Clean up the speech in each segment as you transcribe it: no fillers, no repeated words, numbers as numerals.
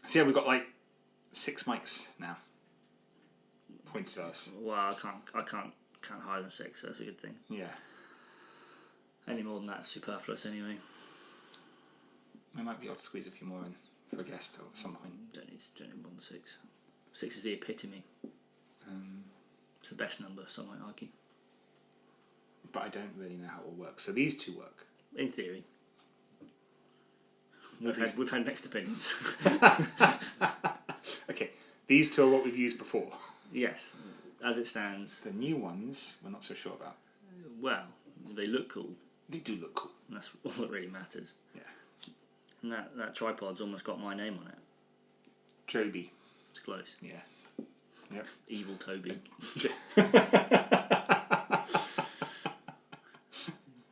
So yeah, we've got like 6 mics now pointed at us. Well, I can't count higher than 6, so that's a good thing. Yeah. Any more than that's superfluous anyway. We might be able to squeeze a few more in for a guest at some point. Don't need more than 6. 6 is the epitome. It's the best number, some might argue. But I don't really know how it will work. So these 2 work. In theory. We've had mixed opinions. Okay, these 2 are what we've used before. Yes, as it stands. The new ones, we're not so sure about. Well, they look cool. They do look cool. And that's all that really matters. Yeah. And that tripod's almost got my name on it. Joby. It's close. Yeah. Yep. Evil Toby.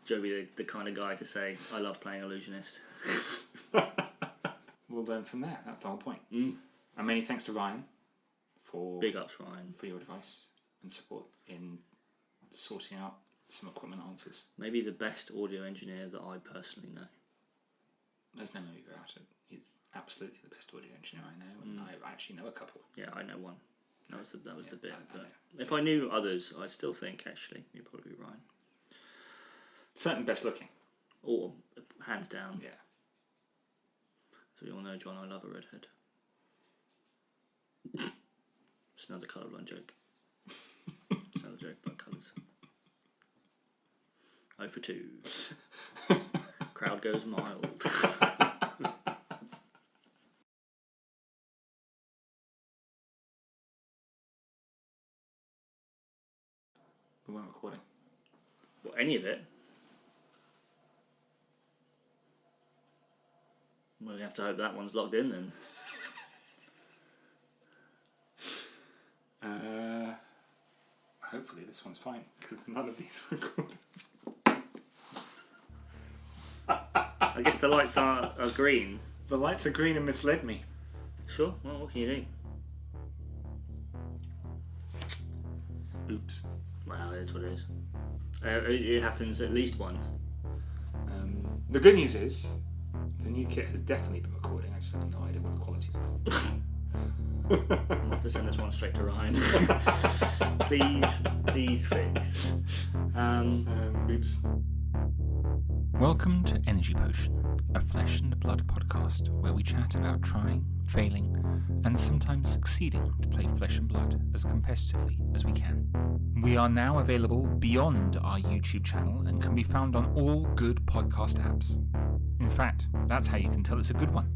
Joby, the kind of guy to say, I love playing Illusionist. We'll learn from there. That's the whole point. Mm. And many thanks to Ryan for big ups, Ryan, for your advice and support in sorting out some equipment answers. Maybe the best audio engineer that I personally know. There's no movie about it. He's absolutely the best audio engineer I know, and I actually know a couple. Yeah, I know one. That was the bit. I know. If I knew others, I still think actually you'd probably be Ryan. Certainly best looking. Or hands down. Yeah. So you all know, John, I love a redhead. It's another colourblind joke. It's another joke about colours. 0 for 2. Crowd goes mild. We weren't recording. Well, any of it. We'll have to hope that one's logged in then. Hopefully this one's fine, because none of these are recorded. I guess the lights are green. The lights are green and misled me. Sure, well, what can you do? Oops. Well, it is what it is. It happens at least once. The good news is, the new kit has definitely been recording. I just have no idea what the quality is. I'll have to send this one straight to Ryan. Please fix. Oops. Welcome to Energy Potion, a flesh and blood podcast where we chat about trying, failing, and sometimes succeeding to play flesh and blood as competitively as we can. We are now available beyond our YouTube channel and can be found on all good podcast apps. In fact, that's how you can tell it's a good one.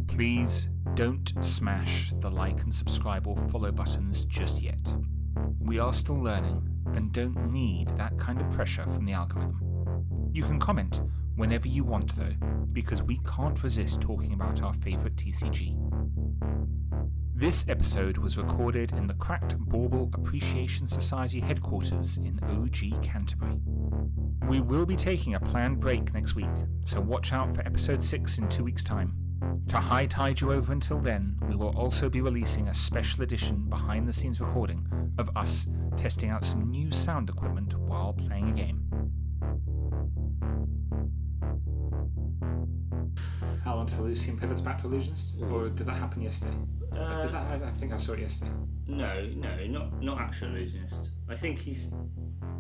Please don't smash the like and subscribe or follow buttons just yet. We are still learning and don't need that kind of pressure from the algorithm. You can comment whenever you want though, because we can't resist talking about our favourite TCG. This episode was recorded in the Cracked Bauble Appreciation Society headquarters in OG Canterbury. We will be taking a planned break next week, so watch out for episode 6 in 2 weeks' time. To high tide you over until then, we will also be releasing a special edition behind the scenes recording of us testing out some new sound equipment while playing a game. How long till Lucian pivots back to Illusionist? Or did that happen yesterday? I think I saw it yesterday. No, not actual Illusionist. I think he's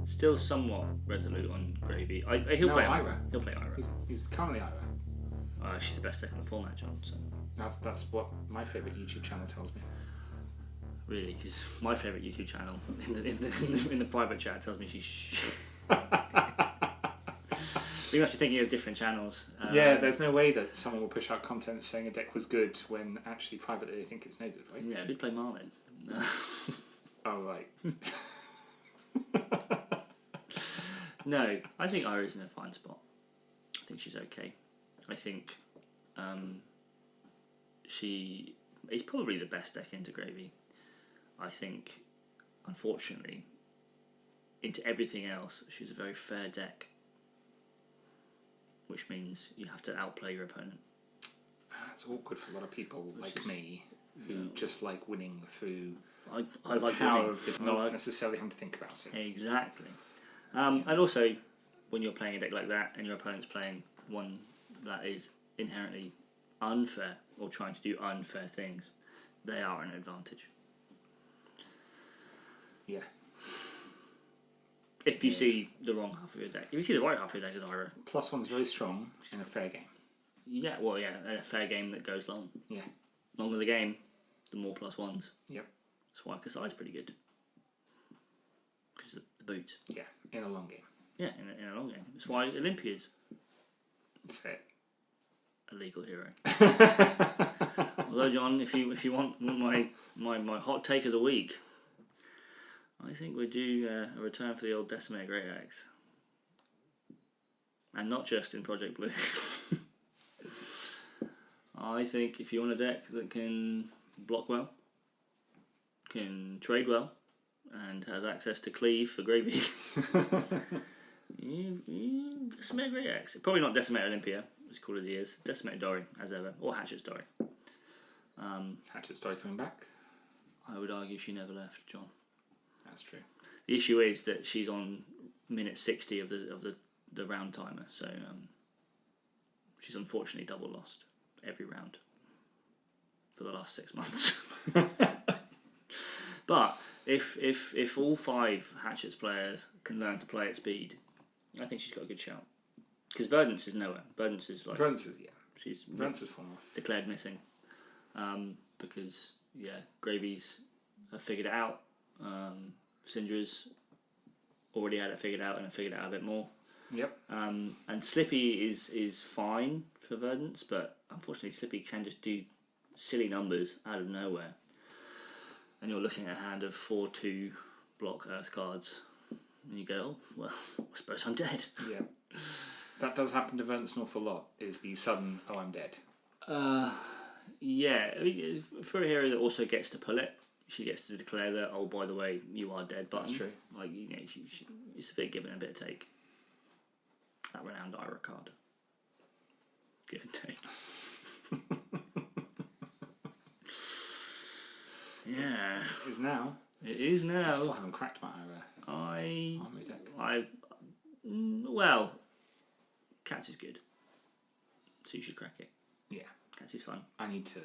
still somewhat resolute on Gravy. He'll play Ira. He'll play Ira. He's currently Ira. She's the best deck in the format, John. So. That's what my favourite YouTube channel tells me. Really, because my favourite YouTube channel in the private chat tells me she's. We must be thinking of different channels. Yeah, there's no way that someone will push out content saying a deck was good when actually privately they think it's no good, right? Yeah, who'd play Marlin? Oh, right. No, I think Ira's in a fine spot. I think she's okay. I think she is probably the best deck into Gravy. I think, unfortunately, into everything else, she's a very fair deck. Which means you have to outplay your opponent. It's awkward for a lot of people like me who just like winning through I the like power winning. of it, not necessarily having to think about it. Exactly. And also, when you're playing a deck like that and your opponent's playing one that is inherently unfair or trying to do unfair things, they are an advantage. Yeah. If you see the wrong half of your deck. If you see the right half of your deck as Ira. +1's very strong in a fair game. Yeah, well, yeah, a fair game that goes long. Yeah. Longer the game, the more +1s. Yep. That's why Kasai's pretty good. Because of the boot. Yeah, in a long game. Yeah, in a long game. That's why Olympia's That's it. a legal hero. Although, John, if you want my hot take of the week, I think we're due a return for the old Decimator Great Axe. And not just in Project Blue. I think if you want a deck that can block well, can trade well, and has access to cleave for gravy, Decimator Great Axe. Probably not Decimator Olympia, as cool as he is. Decimator Dory, as ever. Or Hatchet's Dory. Is Hatchet's Dory coming back? I would argue she never left, John. That's true. The issue is that she's on minute 60 of the round timer, so she's unfortunately double lost every round for the last 6 months. But if all 5 Hatchets players can learn to play at speed, I think she's got a good shout. Because Verdance is nowhere. Verdance is like Verdance is she's Verdance is fallen off. declared missing. Because Gravies have figured it out. Syndra's already had it figured out and have figured it out a bit more. Yep. And Slippy is fine for Verdance, but unfortunately Slippy can just do silly numbers out of nowhere. And you're looking at a hand of 4/2 block Earth cards, and you go, oh, well, I suppose I'm dead. Yeah. That does happen to Verdance an awful lot, is the sudden, oh, I'm dead. Yeah, I mean, for a hero that also gets to pull it, she gets to declare that, oh, by the way, you are dead button. That's true. Like, it's a bit give and a bit of take. That renowned Ira card. Give and take. Yeah. It is now. It is now. I still haven't cracked my armory deck. Well, Cats is good. So you should crack it. Yeah. Cats is fun. I need to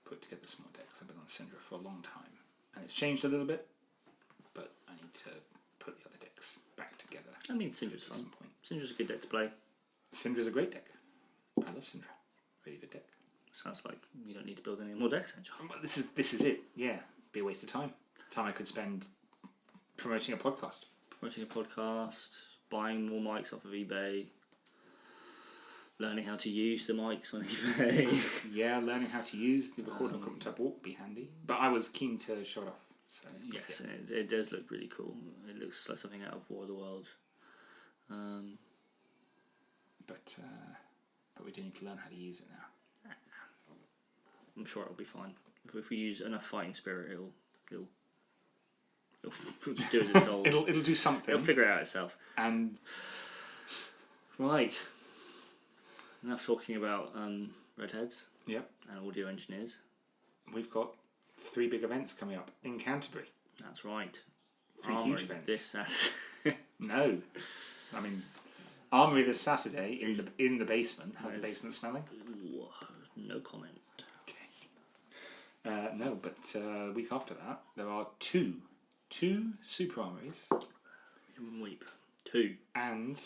put together some more decks. I've been on Syndra for a long time. And it's changed a little bit, but I need to put the other decks back together. I mean, Syndra's fun. Syndra's a good deck to play. Syndra's a great deck. I love Syndra. Really good deck. Sounds like you don't need to build any more decks, John. Well, this is it. Yeah. Be a waste of time. Time I could spend promoting a podcast. Buying more mics off of eBay. Learning how to use the mics on eBay. Yeah, learning how to use the recording equipment I bought would be handy. But I was keen to show it off. So, yes, yeah. It does look really cool. It looks like something out of War of the Worlds. But we do need to learn how to use it now. I'm sure it'll be fine. If we use enough fighting spirit, it'll just do as it's told. it'll do something. It'll figure it out itself. And right, enough talking about redheads. Yep. And audio engineers. We've got 3 big events coming up in Canterbury. That's right. 3 huge events. This Saturday. No, I mean Armory this Saturday in the basement. How's the basement smelling? Ooh, no comment. No, but week after that, there are two super armories. Weep. 2. And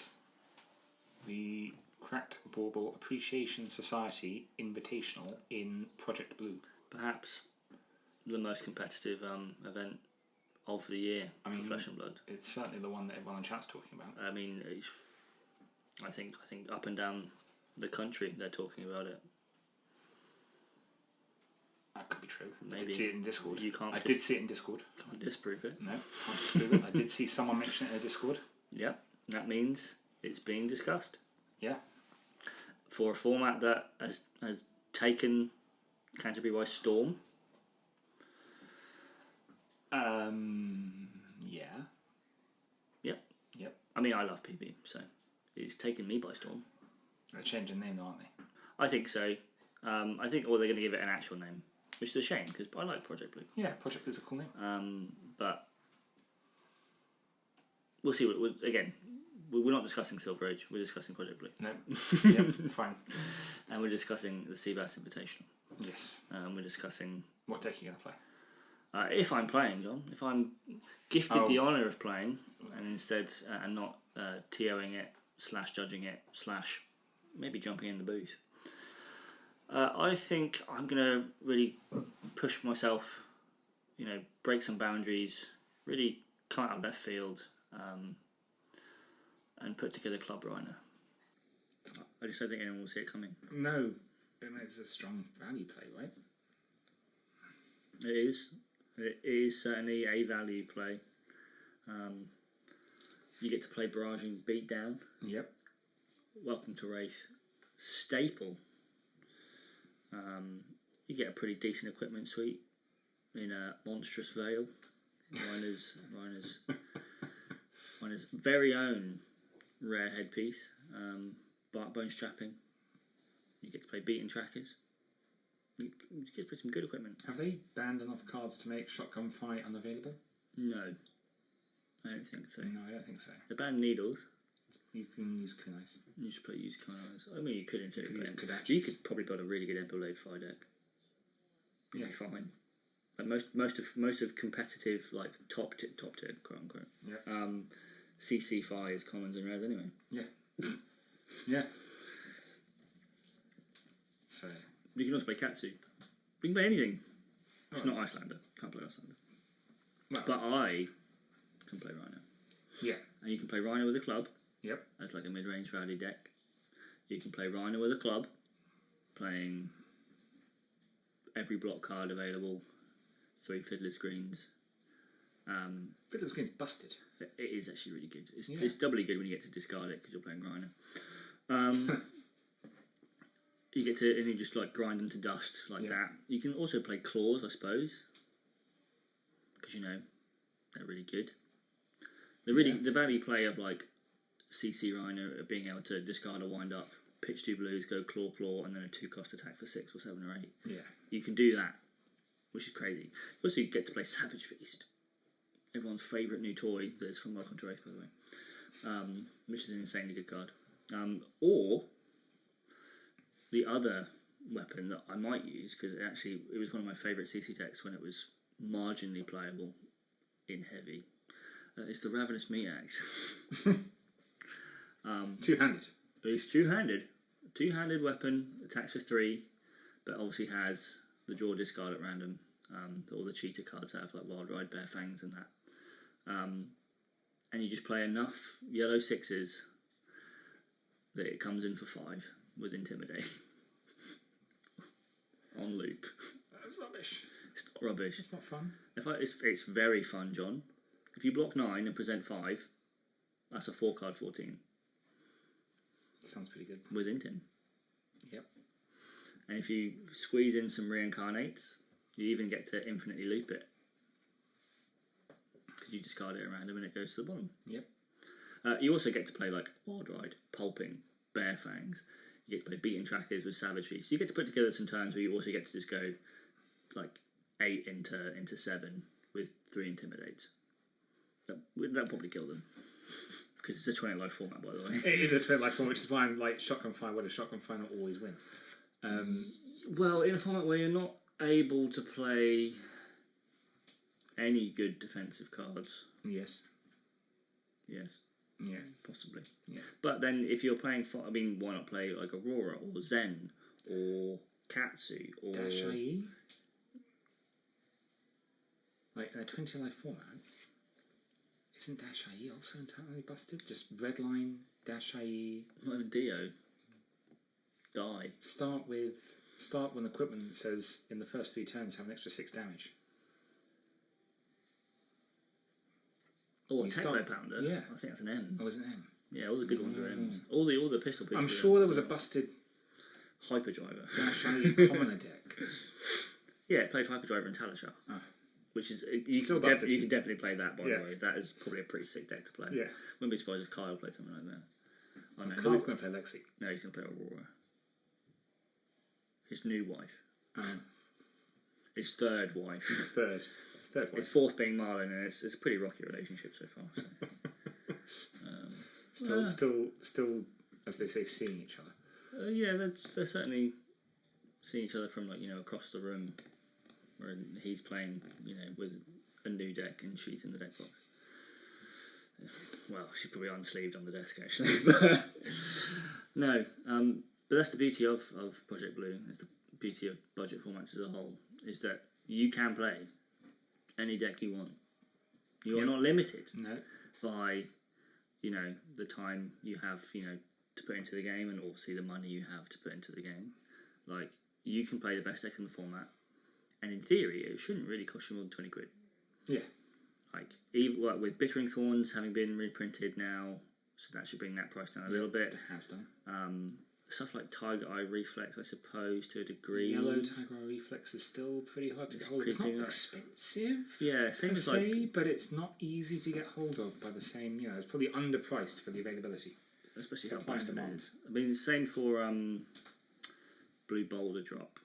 the Cracked Bauble Appreciation Society Invitational in Project Blue. Perhaps the most competitive event of the year for Flesh and Blood. It's certainly the one that everyone in chat's talking about. I mean, I think up and down the country they're talking about it. That could be true. Maybe. I did see it in Discord. I did see it in Discord. Can't disprove it. No, can't disprove it. I did see someone mention it in Discord. Yeah, that means it's being discussed. Yeah. For a format that has taken Canterbury by storm. Yeah. Yep. I mean, I love PB, so it's taken me by storm. They're changing the name, though, aren't they? I think so. I think, or they're going to give it an actual name, which is a shame because I like Project Blue. Yeah, Project Blue's a cool name. But we'll see. Again, we're not discussing Silver Age. We're discussing Project Blue. No. Yep, fine. And we're discussing the CBAS Invitational. Yes. We're discussing... What deck are you going to play? If I'm playing, John. If I'm gifted the honour of playing, and instead, and not TOing it, / judging it, / maybe jumping in the booth. I think I'm going to really push myself, break some boundaries, really come out of left field, and put together Club Rhino. I just don't think anyone will see it coming. No, it's a strong value play, right? It is. It is certainly a value play. You get to play Barraging Beatdown. Yep. Welcome to Wraith. Staple. You get a pretty decent equipment suite in a monstrous veil. Reiner's very own rare headpiece. Bark bone strapping. You get to play beating trackers. You get to play some good equipment. Have they banned enough cards to make Shotgun Fight unavailable? No. I don't think so. No, I don't think so. They banned needles. You can use kunais. You just play use kunais. I mean, you could use Kodachis. You could probably build a really good Emperor Blade Fire deck. Yeah, fine. Like most of competitive, like top tier, quote unquote. Yeah. CC Fire is commons and rares anyway. Yeah. Yeah. So you can also play Katsu. You can play anything. It's not Icelander. Can't play Icelander. Well, but I can play Rhino. Yeah. And you can play Rhino with a club. Yep. As like a mid-range value deck. You can play Rhino with a club, playing every block card available, 3 Fiddler's Greens. Fiddler's Green's busted. It is actually really good. It's doubly good when you get to discard it because you're playing Rhino. You get to, and you just like grind them to dust like that. You can also play Claws, I suppose, because they're really good. The value play of like CC Rhino being able to discard a wind up, pitch 2 blues, go claw, and then a 2-cost attack for 6 or 7 or 8. Yeah, you can do that, which is crazy. Also, you get to play Savage Feast, everyone's favourite new toy that is from Welcome to Wraith, by the way, which is an insanely good card. Or the other weapon that I might use, because it was one of my favourite CC decks when it was marginally playable in heavy. It's the Ravenous Meat Axe. Two-handed. It's two-handed. Two-handed weapon, attacks for 3, but obviously has the draw discard at random. All the cheater cards have, like Wild Ride, Bare Fangs and that. And you just play enough yellow 6s that it comes in for 5 with Intimidate. On loop. That's rubbish. It's not rubbish. It's not fun. It's very fun, John. If you block 9 and present 5, that's a 4-card 14. Sounds pretty good. With Intim. Yep. And if you squeeze in some Reincarnates, you even get to infinitely loop it. Because you discard it at random and it goes to the bottom. Yep. You also get to play like Wild Ride, Pulping, Bare Fangs. You get to play Beating Trackers with Savage Feast. You get to put together some turns where you also get to just go like 8 into 7 with 3 Intimidates. That'll probably kill them. Because it's a 20 life format, by the way. It is a 20 life format, which is why I'm like Shotgun Fire. What does Shotgun Fire not always win? Well, in a format where you're not able to play any good defensive cards. Yes. Yes. Yeah. Possibly. Yeah. But then if you're playing, why not play like Aurora or Zen or Katsu or... Dash-IE? Like in a 20 life format, isn't Dash-IE also entirely busted? Just Redline, Dash-IE... Not even Dio. Die. Start when equipment says in the first 3 turns have an extra 6 damage. Oh, Techno Pounder? Yeah. I think that's an M. Oh, is it an M? Yeah, all the good ones are M's. All the pistol pieces. I'm sure there was a busted Hyperdriver. Dash-IE commoner deck. Yeah, it played Hyperdriver and Talishar. Oh. Which is you can definitely play that, by the way. That is probably a pretty sick deck to play. Yeah. Wouldn't be surprised if Kyle played something like that. Oh, no, Kyle's going to play Lexi. No, he's going to play Aurora. His new wife. His third wife. His third wife. His fourth being Marlon, and it's a pretty rocky relationship so far. So. Still, as they say, seeing each other. Yeah, they're certainly seeing each other from across the room, where he's playing with a new deck and she's in the deck box. Well, she's probably unsleeved on the desk actually, but no. But that's the beauty of Project Blue. It's the beauty of budget formats as a whole, is that you can play any deck you want. You are not limited by the time you have to put into the game, and obviously the money you have to put into the game. Like, you can play the best deck in the format, and in theory it shouldn't really cost you more than £20. Yeah. Like, even with Bittering Thorns having been reprinted now, so that should bring that price down a little bit. It has done. Stuff like Tiger Eye Reflex, I suppose, to a degree. Yellow Tiger Eye Reflex is still pretty hard to get hold of. It's not expensive, same as but it's not easy to get hold of by the same. It's probably underpriced for the availability. Especially supply and demand. I mean, same for Blue Boulder Drop.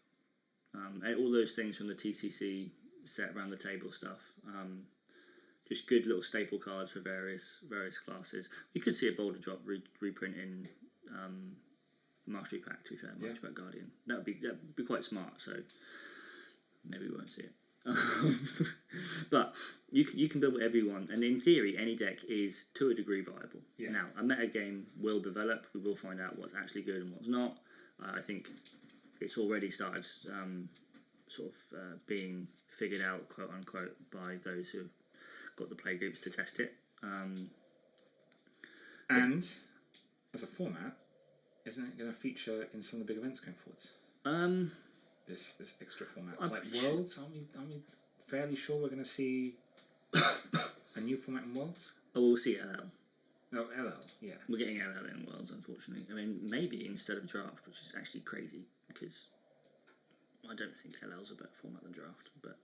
And all those things from the TCC set around the table stuff. Just good little staple cards for various classes. You could see a Boulder Drop reprint in Mastery Pack, to be fair, Mastery Pack Guardian. That'd be quite smart, so maybe we won't see it. But you can build whatever you want, and in theory any deck is to a degree viable. Now, a meta game will develop. We will find out what's actually good and what's not. I think it's already started being figured out, quote unquote, by those who have got the play groups to test it. And as a format, isn't it going to feature in some of the big events going forwards? This extra format, like Worlds. Aren't we fairly sure we're going to see a new format in Worlds? Oh, we'll see LL. No, LL. Yeah, we're getting LL in Worlds, unfortunately. I mean, maybe instead of Draft, which is actually crazy because I don't think LL's a better format than Draft, but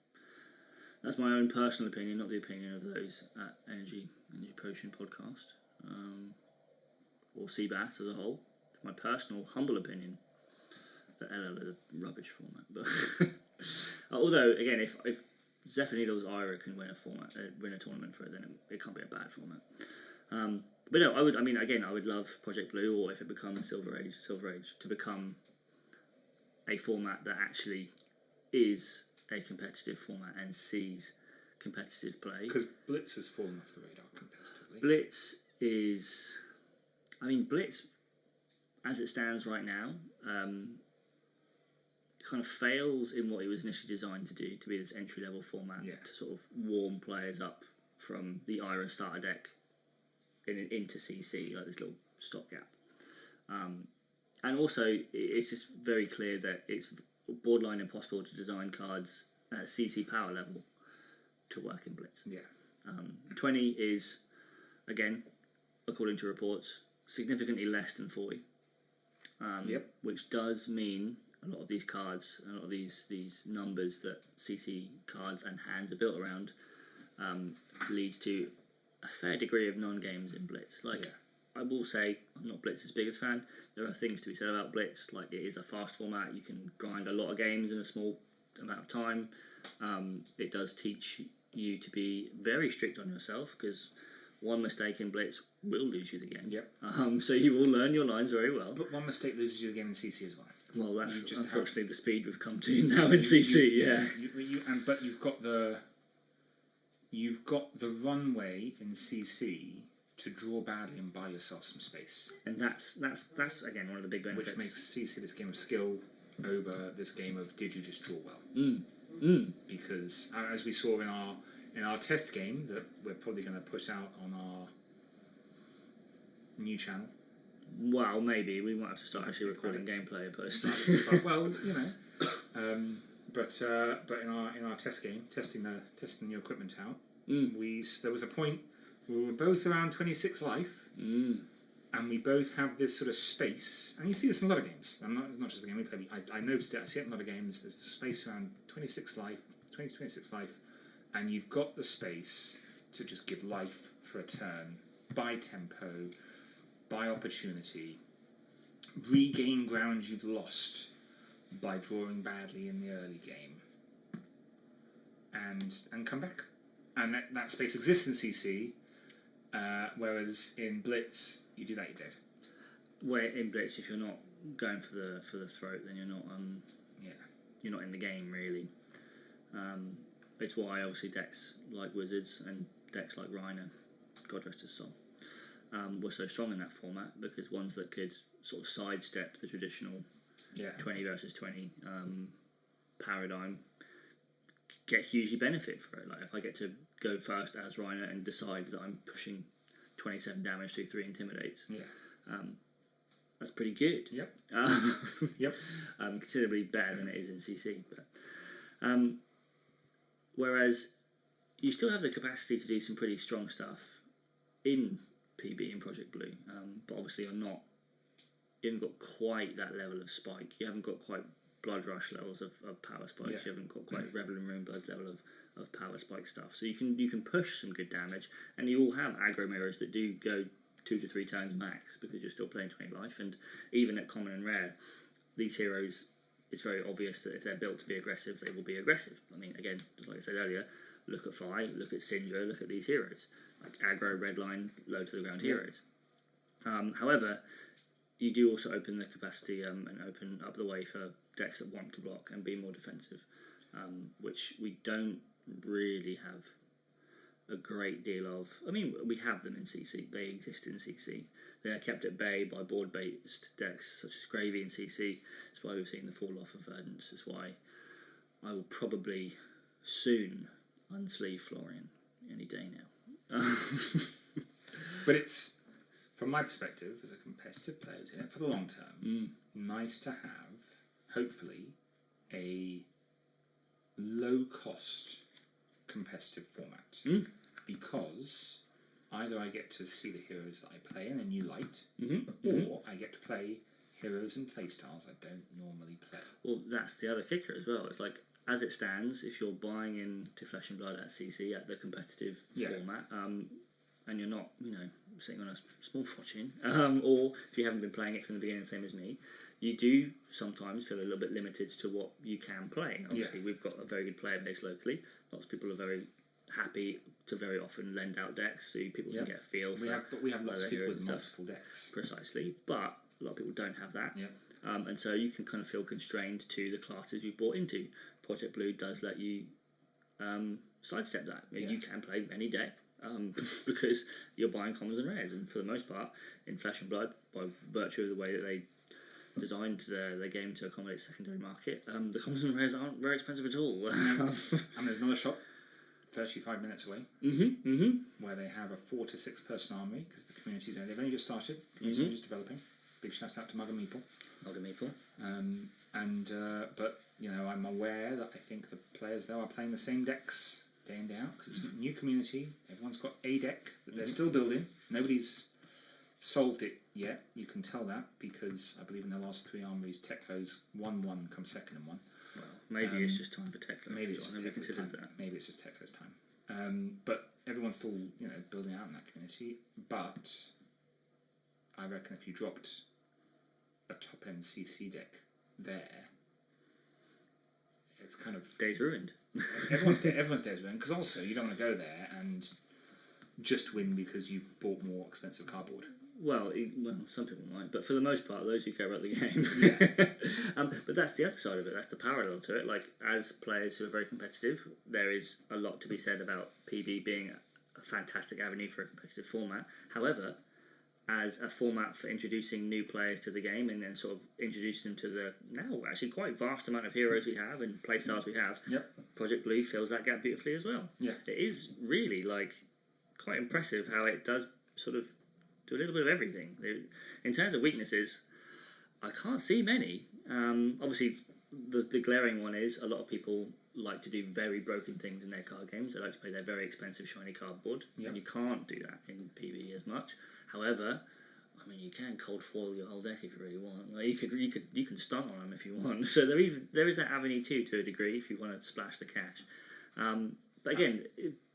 that's my own personal opinion, not the opinion of those at Energy Potion Podcast or CBAS as a whole. My personal humble opinion that LL is a rubbish format, but although again, if Zephyr Needle's Ira can win a tournament for it, then it can't be a bad format. But no, I would love Project Blue, or if it becomes Silver Age, to become a format that actually is a competitive format and sees competitive play. Because Blitz has fallen off the radar competitively. Blitz, as it stands right now, kind of fails in what it was initially designed to do, to be this entry-level format to sort of warm players up from the Iron starter deck into CC, like this little stopgap. And also, it's just very clear that it's borderline impossible to design cards at CC power level to work in Blitz. 20 is, again, according to reports, significantly less than 40. Which does mean a lot of these cards, a lot of these numbers that CC cards and hands are built around, leads to a fair degree of non-games in Blitz. I will say, I'm not Blitz's biggest fan. There are things to be said about Blitz, like it is a fast format. You can grind a lot of games in a small amount of time. It does teach you to be very strict on yourself, because one mistake in Blitz will lose you the game. So you will learn your lines very well. But one mistake loses you the game in CC as well. Well, that's just unfortunately the speed we've come to now in CC. But you've got the runway in CC to draw badly and buy yourself some space. And that's again one of the big benefits. Which makes CC this game of skill over this game of did you just draw well? Because as we saw in our test game that we're probably going to put out on our new channel. Well, maybe we might have to start actually recording gameplay and post. Well, but in our test game, testing the new equipment out, there was a point where we were both around 26 life, and we both have this sort of space, and you see this in a lot of games. Not just the game we play. I noticed it. I see it in a lot of games. There's space around 26 life, and you've got the space to just give life for a turn, buy tempo, buy opportunity, regain ground you've lost by drawing badly in the early game, and come back. And that space exists in CC, Whereas in Blitz, you do that, you're dead. Where in Blitz, if you're not going for the throat, then you're not you're not in the game really. It's why obviously decks like Wizards and decks like Reiner, God rest his soul, were so strong in that format, because ones that could sort of sidestep the traditional 20 versus 20 paradigm get hugely benefit for it. Like if I get to go first as Reiner and decide that I'm pushing 27 damage through 3 intimidates, that's pretty good. Considerably better than it is in CC. But whereas you still have the capacity to do some pretty strong stuff in PB and Project Blue, but obviously you haven't got quite that level of spike. You haven't got quite Blood Rush levels of power spikes. You haven't got quite Revel and Runeblood level of power spike stuff. So you can push some good damage, and you all have aggro mirrors that do go 2 to 3 turns max, because you're still playing 20 life. And even at common and rare, these heroes, it's very obvious that if they're built to be aggressive, they will be aggressive. I mean, again, like I said earlier, look at Fi, look at Syndra, look at these heroes, like aggro, redline, low to the ground heroes. However, you do also open the capacity and open up the way for decks that want to block and be more defensive, which we don't really have a great deal of. I mean, we have them in CC. They exist in CC. They are kept at bay by board-based decks such as Gravy in CC. That's why we've seen the fall off of Verdance. That's why I will probably soon unsleeve Florian any day now. But it's, from my perspective, as a competitive player who's in it for the long term, nice to have, hopefully, a low-cost competitive format. Because either I get to see the heroes that I play in a new light, or I get to play heroes and playstyles I don't normally play. Well, that's the other kicker as well. It's like, as it stands, if you're buying into Flesh and Blood at CC at the competitive format, and you're not, sitting on a small fortune, or if you haven't been playing it from the beginning, same as me, you do sometimes feel a little bit limited to what you can play. Obviously, we've got a very good player base locally. Lots of people are very happy to very often lend out decks so people can get a feel for. We have lots of people with multiple decks. Precisely, but a lot of people don't have that. And so you can kind of feel constrained to the classes you've bought into. Project Blue does let you sidestep that. You can play any deck because you're buying commons and rares, and for the most part, in Flesh and Blood, by virtue of the way that they designed their game to accommodate secondary market, the commons and rares aren't very expensive at all. And there's another shop 35 minutes away, where they have a 4 to 6 person army, because the community's they've only just started, community's just developing. Big shout out to Mugger Meeple. But I'm aware that I think the players there are playing the same decks day in day out, because it's a new community. Everyone's got a deck that they're still building. Nobody's solved it yet. You can tell that because I believe in the last 3 armories, Teklo's 1-1 comes second in one. Well, maybe it's just time for Teklo. Maybe it's just Teklo's time. Maybe it's just Teklo's time. But everyone's still building out in that community. But I reckon if you dropped a top end CC deck there, it's kind of day's ruined. everyone's day's ruined, because also you don't want to go there and just win because you bought more expensive cardboard. Well, some people might, but for the most part, those who care about the game. But that's the other side of it. That's the parallel to it. Like, as players who are very competitive, there is a lot to be said about PB being a fantastic avenue for a competitive format. However, as a format for introducing new players to the game and then sort of introducing them to the now actually quite vast amount of heroes we have and playstyles we have, Project Blue fills that gap beautifully as well. It is really quite impressive how it does sort of do a little bit of everything. In terms of weaknesses, I can't see many. Obviously, the glaring one is a lot of people like to do very broken things in their card games. They like to play their very expensive shiny cardboard, and you can't do that in PvE as much. However, I mean, you can cold foil your whole deck if you really want. Like, you can stun on them if you want. So there is that avenue too, to a degree, if you want to splash the cash. But again,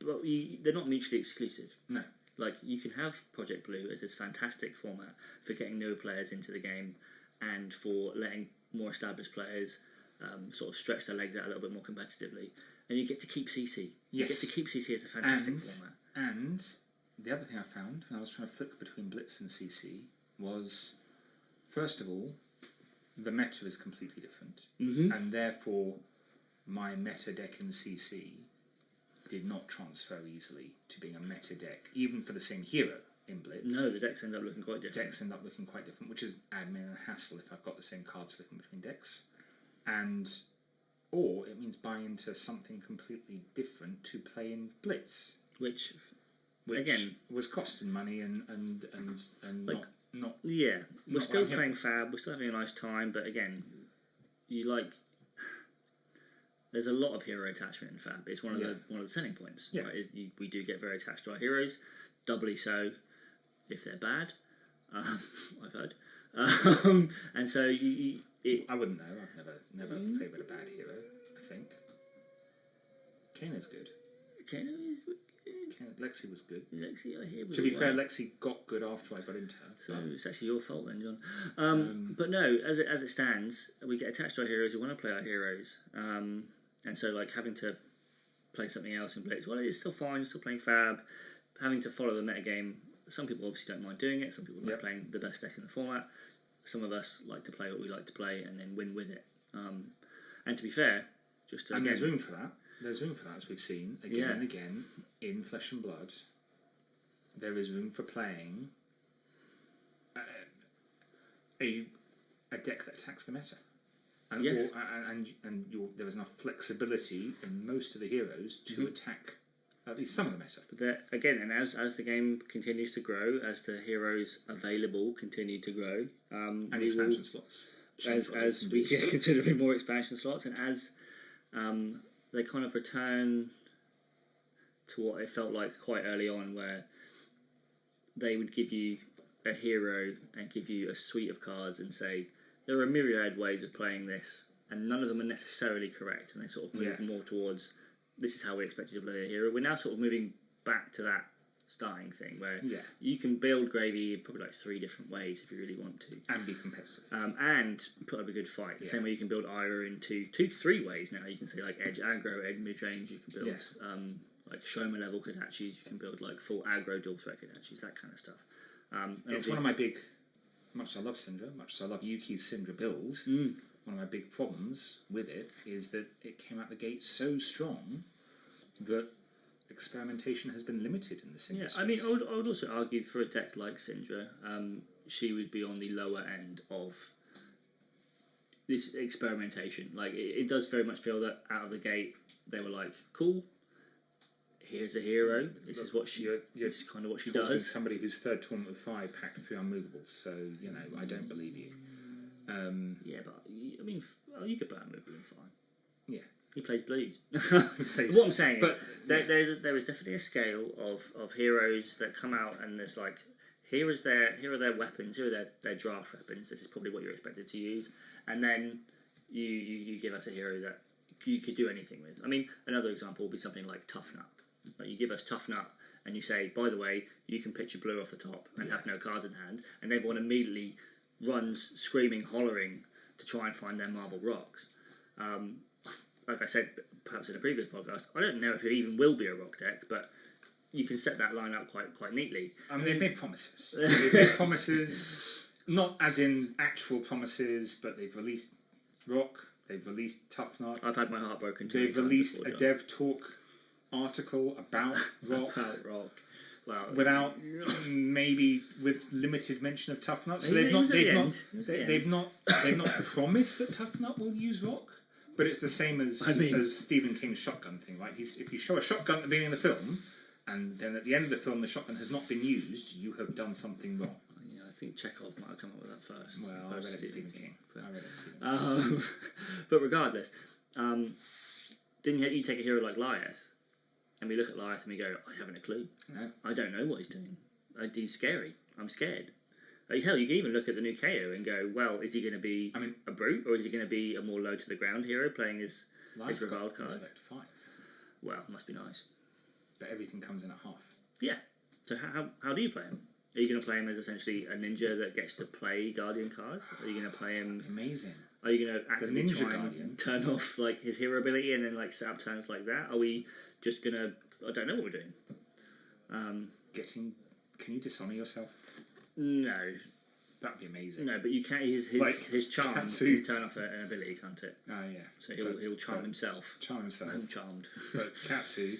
they're not mutually exclusive. No. Like, you can have Project Blue as this fantastic format for getting newer players into the game and for letting more established players sort of stretch their legs out a little bit more competitively. And you get to keep CC. You get to keep CC as a fantastic format. And the other thing I found when I was trying to flick between Blitz and CC was, first of all, the meta is completely different, and therefore my meta deck in CC did not transfer easily to being a meta deck, even for the same hero in Blitz. No, the decks end up looking quite different. Decks end up looking quite different, which is admin and hassle if I've got the same cards flicking between decks. Or it means buying into something completely different to play in Blitz. Which again was costing money and like, not yeah. We're still playing FAB, we're still having a nice time, but again, there's a lot of hero attachment in FAB. It's one of the selling points. Yeah. Right? We do get very attached to our heroes, doubly so if they're bad. I've heard. And so I wouldn't know. I've never favoured a bad hero, I think. Kano's good. Kano is good. Lexi was good. Lexi, I hear. To be fair, Lexi got good after I got into her. So it's actually your fault then, John. But no, as it stands, we get attached to our heroes. We want to play our heroes, and so like having to play something else in Blitz, well, it's still fine. Still playing FAB, having to follow the metagame. Some people obviously don't mind doing it. Some people like playing the best deck in the format. Some of us like to play what we like to play and then win with it. And to be fair, there's room for that. There's room for that, as we've seen again and again in Flesh and Blood. There is room for playing a deck that attacks the meta, and there is enough flexibility in most of the heroes to attack at least some of the meta. But again, and as the game continues to grow, as the heroes available continue to grow, and expansion slots, as we get considerably more expansion slots, and as they kind of return to what it felt like quite early on, where they would give you a hero and give you a suite of cards and say, there are a myriad ways of playing this, and none of them are necessarily correct, and they sort of move more towards, this is how we expect you to play a hero. We're now sort of moving back to that starting thing, where you can build Gravy probably like 3 different ways if you really want to. And be competitive. And put up a good fight. The same way you can build Ira in 3 ways now. You can say like edge aggro, edge mid-range, you can build like Shoma level Kodachis, you can build like full aggro dual threat Kodachis, that kind of stuff. It's one of my big, much as I love Syndra, much as I love Yuki's Syndra build, one of my big problems with it is that it came out the gate so strong that experimentation has been limited in the Syndra space. I mean, I would also argue for a deck like Syndra, she would be on the lower end of this experimentation. Like, it does very much feel that out of the gate, they were like, cool, here's a hero, this is what she, this is kind of what she does. Somebody whose third tournament with 5 packed 3 unmovables, so, you know, I don't believe you. Yeah, but, I mean, you could play unmovable and fine. Yeah. He plays blues. What I'm saying is, there is definitely a scale of heroes that come out and there's like, here are their weapons, here are their draft weapons. This is probably what you're expected to use, and then you give us a hero that you could do anything with. I mean, another example would be something like Tough Nut. Like, you give us Tough Nut and you say, by the way, you can pitch a blue off the top and have no cards in hand, and everyone immediately runs screaming, hollering to try and find their Marvel Rocks. Like I said, perhaps in a previous podcast, I don't know if it even will be a rock deck, but you can set that line up quite neatly. I mean, they've made promises. They've made promises, not as in actual promises, but they've released rock, they've released Tough Nut. I've had my heart broken too. They've released a Dev Talk article about rock. Without maybe with limited mention of Tough Nut. So they've not promised that Tough Nut will use rock. But it's the same as Stephen King's shotgun thing, right? If you show a shotgun at the beginning of the film, and then at the end of the film the shotgun has not been used, you have done something wrong. Yeah, I think Chekhov might have come up with that first. Well, I read it Stephen King. But regardless, didn't you take a hero like Lyeth, and we look at Lyeth and we go, I haven't a clue. No. I don't know what he's doing. He's scary. I'm scared. Like, hell, you can even look at the new KO and go, well, is he going to be a brute, or is he going to be a more low to the ground hero playing his reviled cards? Select 5. Well, must be nice. But everything comes in at half. Yeah. So how do you play him? Are you going to play him as essentially a ninja that gets to play Guardian cards? Are you going to play him... Amazing. Are you going to actively try and turn off like his hero ability and then like set up turns like that? Are we just going to... I don't know what we're doing. getting... Can you dishonour yourself? No. That'd be amazing. No, but you can't. His charm can turn off an ability, can't it? Oh yeah. So he'll charm himself. Charm himself. I'm charmed. But Katsu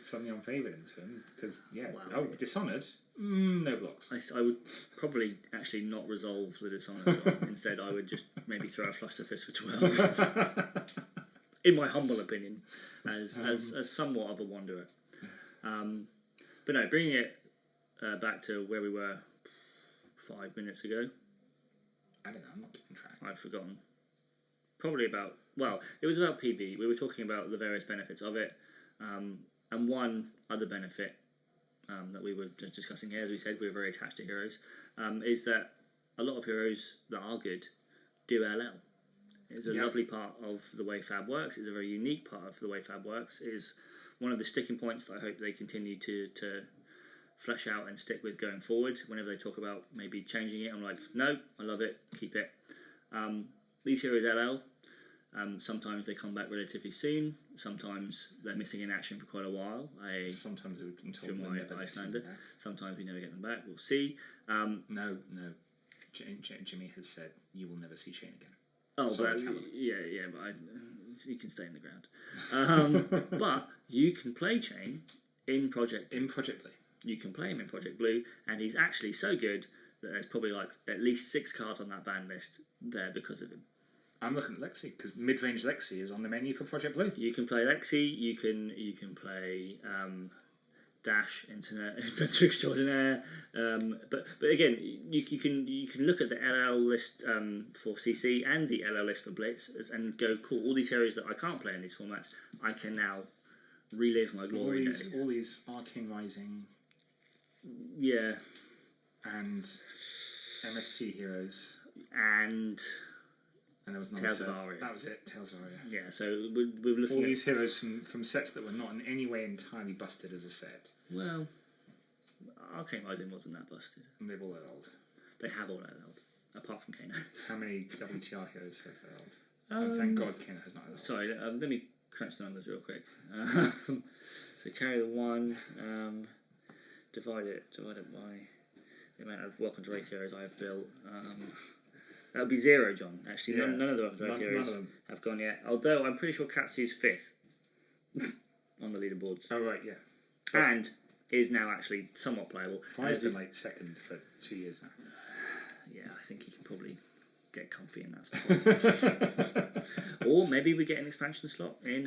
suddenly unfavoured into him because Wow. Dishonoured. No blocks. I would probably actually not resolve the Dishonored. Instead, I would just maybe throw a Fluster Fist for 12. In my humble opinion, as somewhat of a wanderer. But no, bringing it back to where we were 5 minutes ago. I don't know, I'm not keeping track. I've forgotten. Probably about, it was about PB. We were talking about the various benefits of it. And one other benefit that we were just discussing here, as we said, we're very attached to heroes, is that a lot of heroes that are good do LL. It's a lovely part of the way FAB works. It's a very unique part of the way FAB works. It is one of the sticking points that I hope they continue to flesh out and stick with going forward. Whenever they talk about maybe changing it, I'm like, no, I love it, keep it. These heroes LL. Sometimes they come back relatively soon. Sometimes they're missing in action for quite a while. Sometimes we've been told they'll never Icelander. Sometimes we never get them back. We'll see. No. Jimmy has said you will never see Shane again. Oh, sorry, but you can stay in the ground. But you can play Chain in Project Blue. You can play him in Project Blue, and he's actually so good that there's probably like at least 6 cards on that ban list there because of him. I'm looking at Lexi because mid-range Lexi is on the menu for Project Blue. You can play Lexi. You can play Dash, Inventor Extraordinaire. But again, you can look at the LL list for CC and the LL list for Blitz and go, cool. All these heroes that I can't play in these formats, I can now relive my glory days. All these Arcane Rising. Yeah. And MST heroes. And there was another set. That was it, Tales of Aria. Yeah, so we're looking all these heroes from sets that were not in any way entirely busted as a set. Well, Arcane Rising wasn't that busted. And they've all LL'd. They have all LL'd, apart from Kano. How many WTR heroes have LL'd? Thank God Kano has not LL'd. Sorry, let me crunch the numbers real quick. So carry the 1, divide it by the amount of Welcome to Wraith heroes I have built. That would be 0, John. Actually, none of the Welcome to Wraith heroes have gone yet. Although I'm pretty sure Katsu's 5th on the leaderboards. Oh right, yeah. And is now actually somewhat playable. Five's been like second for 2 years now. Yeah, I think he can probably get comfy in that spot. Or maybe we get an expansion slot in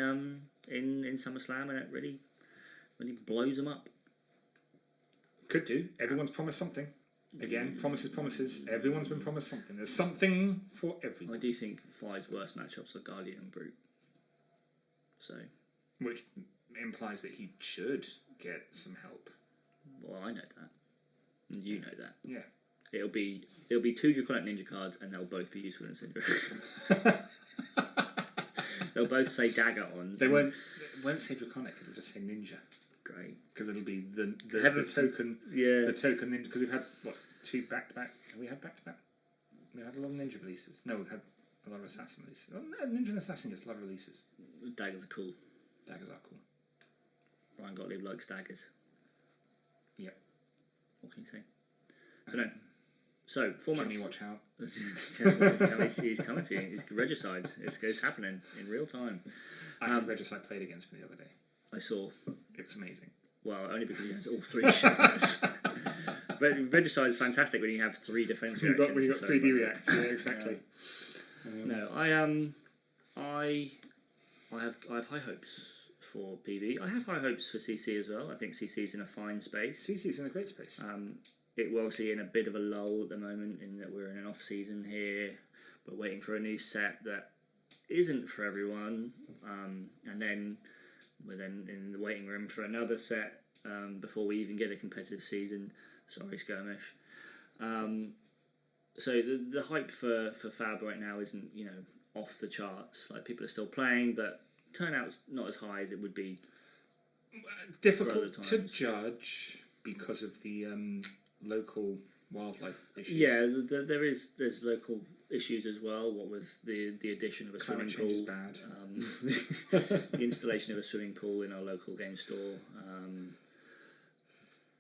SummerSlam and it really blows them up. Could do. Everyone's promised something. Again, promises. Everyone's been promised something. There's something for everyone. I do think Five's worst matchups are Guardian and Brute. So, which implies that he should get some help. Well, I know that. And you know that. Yeah. It'll be 2 Draconic Ninja cards and they'll both be useful in Syndrome. They'll both say dagger on. They won't say Draconic, it'll just say Ninja. Great. Because it'll be the token. Yeah. The token Ninja. Because we've had, 2 back-to-back? Have we had back-to-back? We had a lot of Ninja releases. No, we've had a lot of Assassin releases. Ninja and Assassin gets a lot of releases. Daggers are cool. Daggers are cool. Ryan Gottlieb likes daggers. Yep. What can you say? But no. So, formats. Jimmy, watch out. He's coming for you. It's regicide. It's happening in real time. I had Regicide played against me the other day. I saw. It was amazing. Well, only because he has all 3 shadows. Regicide is fantastic when you have 3 defense reactions. When you've got 3D reacts, yeah, exactly. No, I have high hopes for PV. I have high hopes for CC as well. I think CC is in a fine space. CC is in a great space. We're obviously in a bit of a lull at the moment in that we're in an off season here. We're waiting for a new set that isn't for everyone, and then we're then in the waiting room for another set before we even get a competitive season. Sorry, Skirmish. So the hype for FAB right now isn't off the charts. Like people are still playing, but turnout's not as high as it would be. Difficult to judge because of the local wildlife issues. Yeah, there's local issues as well. What with the addition of a swimming pool, is bad. The installation of a swimming pool in our local game store.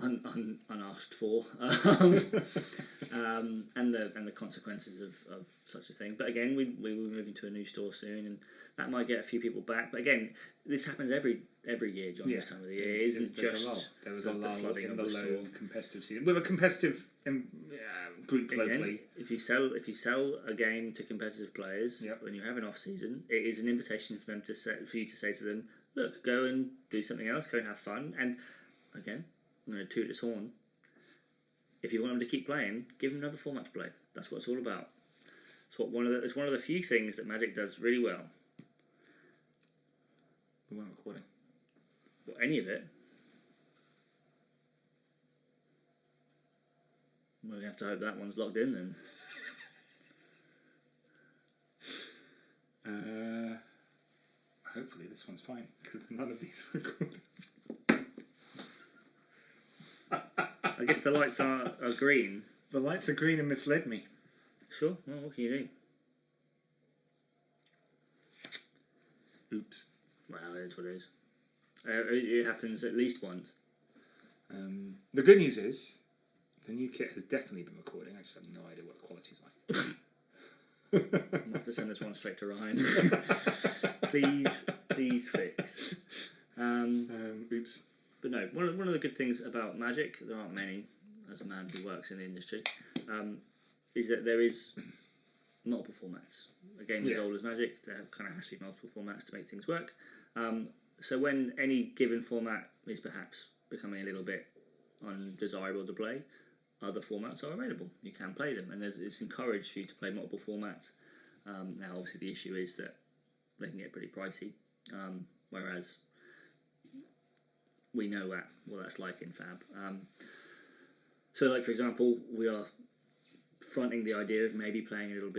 unasked for, and the consequences of such a thing. But again, we were moving to a new store soon, and that might get a few people back. But again, this happens every year, John. This time of the year, it isn't just there was a lull in the low competitive season with a competitive group locally. Again, if you sell a game to competitive players when you have an off season, it is an invitation for them for you to say to them, look, go and do something else, go and have fun. And again, I'm going to toot this horn. If you want them to keep playing, give them another format to play. That's what it's all about. It's one of the few things that Magic does really well. We weren't recording. Well, any of it. We're going to have to hope that one's locked in then. Hopefully this one's fine, because none of these are recorded. I guess the lights are green. The lights are green and misled me. Sure, well, what can you do? Oops. Well, it is what it is. It happens at least once. The good news is, the new kit has definitely been recording. I just have no idea what the quality's like. I'm going to have to send this one straight to Ryan. Please fix. Oops. But no, one of the good things about Magic, there aren't many, as a man who works in the industry, is that there is multiple formats. A game as old as Magic, there kind of has to be multiple formats to make things work. So when any given format is perhaps becoming a little bit undesirable to play, other formats are available. You can play them, and it's encouraged for you to play multiple formats. Now, obviously, the issue is that they can get pretty pricey, whereas we know what that's like in FAB. So, like for example, we are fronting the idea of maybe playing a little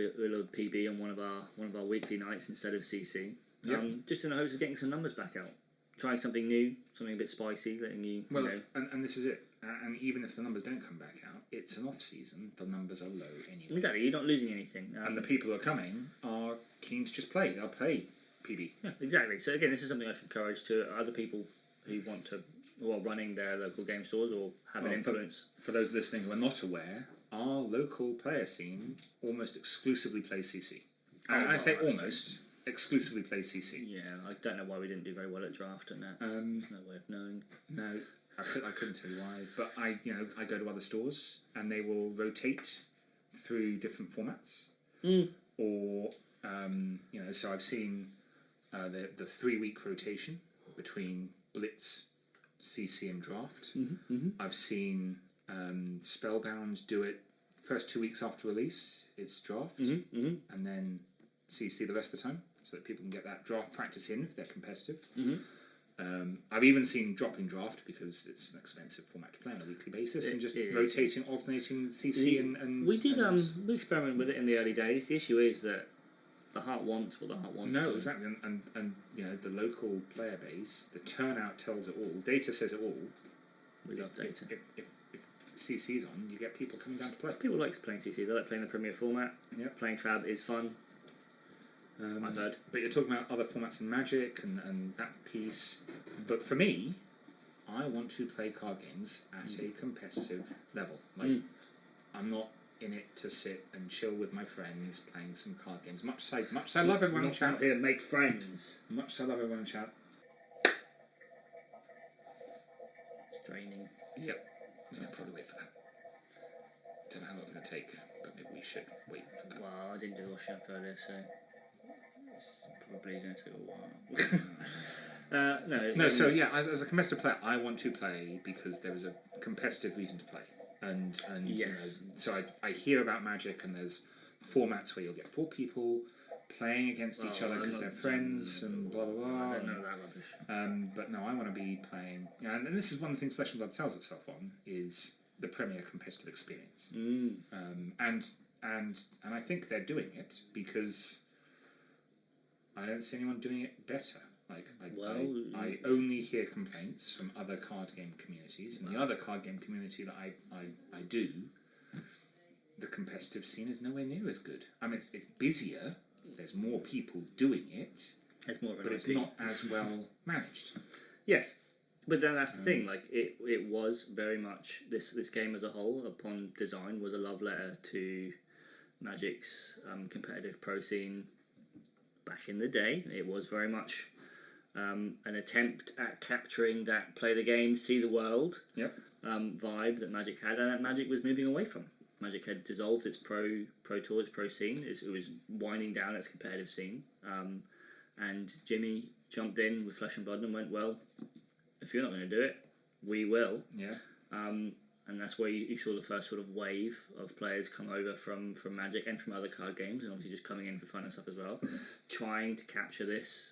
PB on one of our weekly nights instead of CC, just in the hopes of getting some numbers back out, trying something new, something a bit spicy, letting you. Well, you know. and this is it. And even if the numbers don't come back out, it's an off season. The numbers are low anyway. Exactly, you're not losing anything. And the people who are coming are keen to just play. They'll play PB. Yeah, exactly. So again, this is something I can encourage to other people who are running their local game stores or have an influence. For those listening who are not aware, our local player scene almost exclusively plays CC. And I say almost exclusively plays CC. Yeah, I don't know why we didn't do very well at draft, and that's no way of knowing. No, I couldn't tell you why. But I go to other stores and they will rotate through different formats. Or so I've seen the 3-week rotation between Blitz, CC and Draft. I've seen Spellbound do it first 2 weeks after release, it's Draft, and then CC the rest of the time, so that people can get that draft practice in if they're competitive. I've even seen dropping Draft because it's an expensive format to play on a weekly basis, and just rotating, alternating CC and we did we experimented with it in the early days. The issue is that the heart wants what the heart wants. No, exactly, and the local player base, the turnout tells it all. Data says it all. We love data. If CC's on, you get people coming down to play. People like playing CC. They like playing the Premier format. Yeah, playing FAB is fun. I've heard. But you're talking about other formats in Magic and that piece. But for me, I want to play card games at a competitive level. I'm not in it to sit and chill with my friends playing some card games. Much as I love everyone in chat. Out here to make friends. Much as I love everyone in chat. It's draining. Yep. Yeah, probably wait for that. Don't know how long it's going to take, but maybe we should wait for that. Well, I didn't do a wash up earlier, so it's probably going to take a while. No. So yeah, as a competitive player, I want to play because there is a competitive reason to play, and yes. So I hear about Magic, and there's formats where you'll get 4 people playing against each other because they're friends and blah blah blah. I don't know that rubbish. But no, I want to be playing, and this is one of the things Flesh and Blood sells itself on, is the premier competitive experience. And I think they're doing it because I don't see anyone doing it better. I only hear complaints from other card game communities, and the other card game community that I do, the competitive scene is nowhere near as good. I mean, it's busier. There's more people doing it. It's more of an but it's not as well managed. Yes, But then that's the thing. Like it was very much this game as a whole, upon design, was a love letter to Magic's competitive pro scene back in the day. It was very much an attempt at capturing that play the game, see the world vibe that Magic had, and that Magic was moving away from. Magic had dissolved its pro tour, its pro scene. It was winding down its competitive scene. And Jimmy jumped in with flesh and blood and went, well, if you're not going to do it, we will. Yeah. And that's where you saw the first sort of wave of players come over from Magic and from other card games, and obviously just coming in for fun and stuff as well, trying to capture this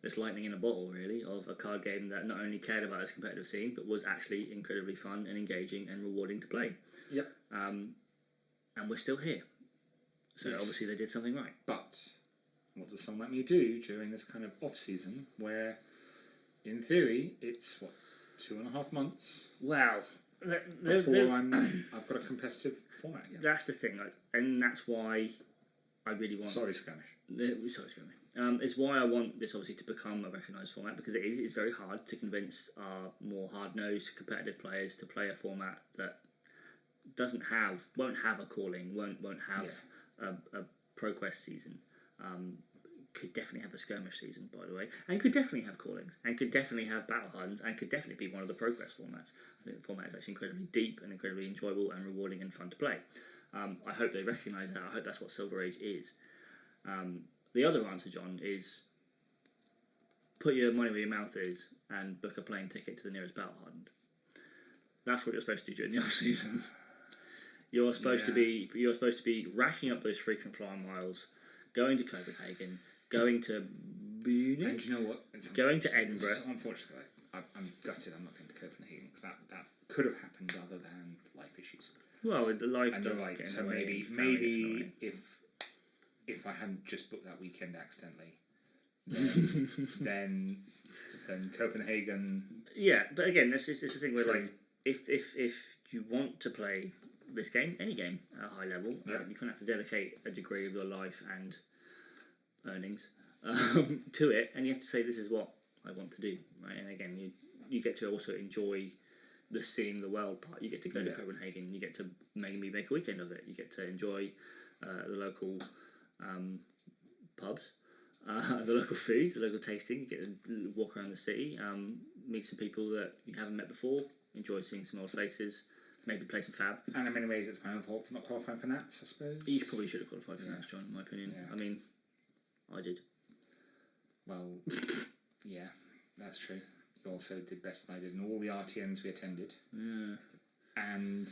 this lightning in a bottle, really, of a card game that not only cared about its competitive scene, but was actually incredibly fun and engaging and rewarding to play. Yep. And we're still here. So obviously they did something right. But what does someone like me do during this kind of off-season where, in theory, it's, 2.5 months Well, before I've got a competitive format again. That's the thing, like, and that's why I really want... Sorry, Skirmish. It's why I want this obviously to become a recognised format, because it's very hard to convince our more hard-nosed competitive players to play a format that won't have a calling, won't have a ProQuest season. Could definitely have a skirmish season, by the way, and could definitely have callings, and could definitely have battle hardens, and could definitely be one of the ProQuest formats. I think the format is actually incredibly deep and incredibly enjoyable and rewarding and fun to play. I hope they recognise that. I hope that's what Silver Age is. The other answer, John, is put your money where your mouth is and book a plane ticket to the nearest battle hardened. That's what you're supposed to do during the off season. You're supposed to be racking up those frequent flyer miles, going to Copenhagen, going to Munich, and you know what? Going to Edinburgh. So unfortunately, I'm gutted I'm not going to Copenhagen, because that could have happened other than life issues. Well, the life and does like, get in so the way. maybe if I hadn't just booked that weekend accidentally, then Copenhagen. Yeah, but again, this is the thing where like if you want to play this game, any game at a high level, you kind of have to dedicate a degree of your life and earnings to it, and you have to say, this is what I want to do, right? And again, you get to also enjoy the seeing the world part. You get to go to Copenhagen, you get to maybe make a weekend of it, you get to enjoy the local pubs, the local food, the local tasting, you get to walk around the city, meet some people that you haven't met before, enjoy seeing some old faces, maybe play some FAB. And in many ways it's my own fault for not qualifying for Nats, I suppose. You probably should have qualified for Nats, John, in my opinion. I mean, I did. Well, yeah, that's true. You also did better than I did in all the RTNs we attended. Yeah. And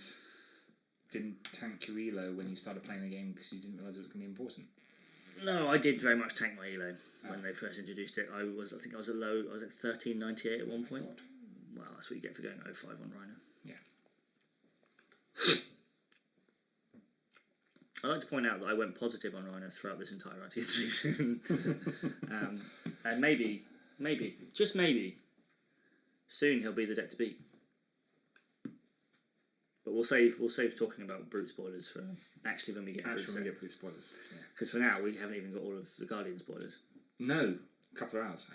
didn't tank your elo when you started playing the game because you didn't realise it was going to be important. No, I did very much tank my elo when they first introduced it. I think I was at 1398 at one point. God. Well, that's what you get for going 05 on Rhino. Yeah. I'd like to point out that I went positive on Rhino throughout this entire RTN season. And maybe, just maybe, soon he'll be the deck to beat. But we'll save talking about brute spoilers for actually when we get brute spoilers. Because for now we haven't even got all of the Guardian spoilers. No, a couple of hours.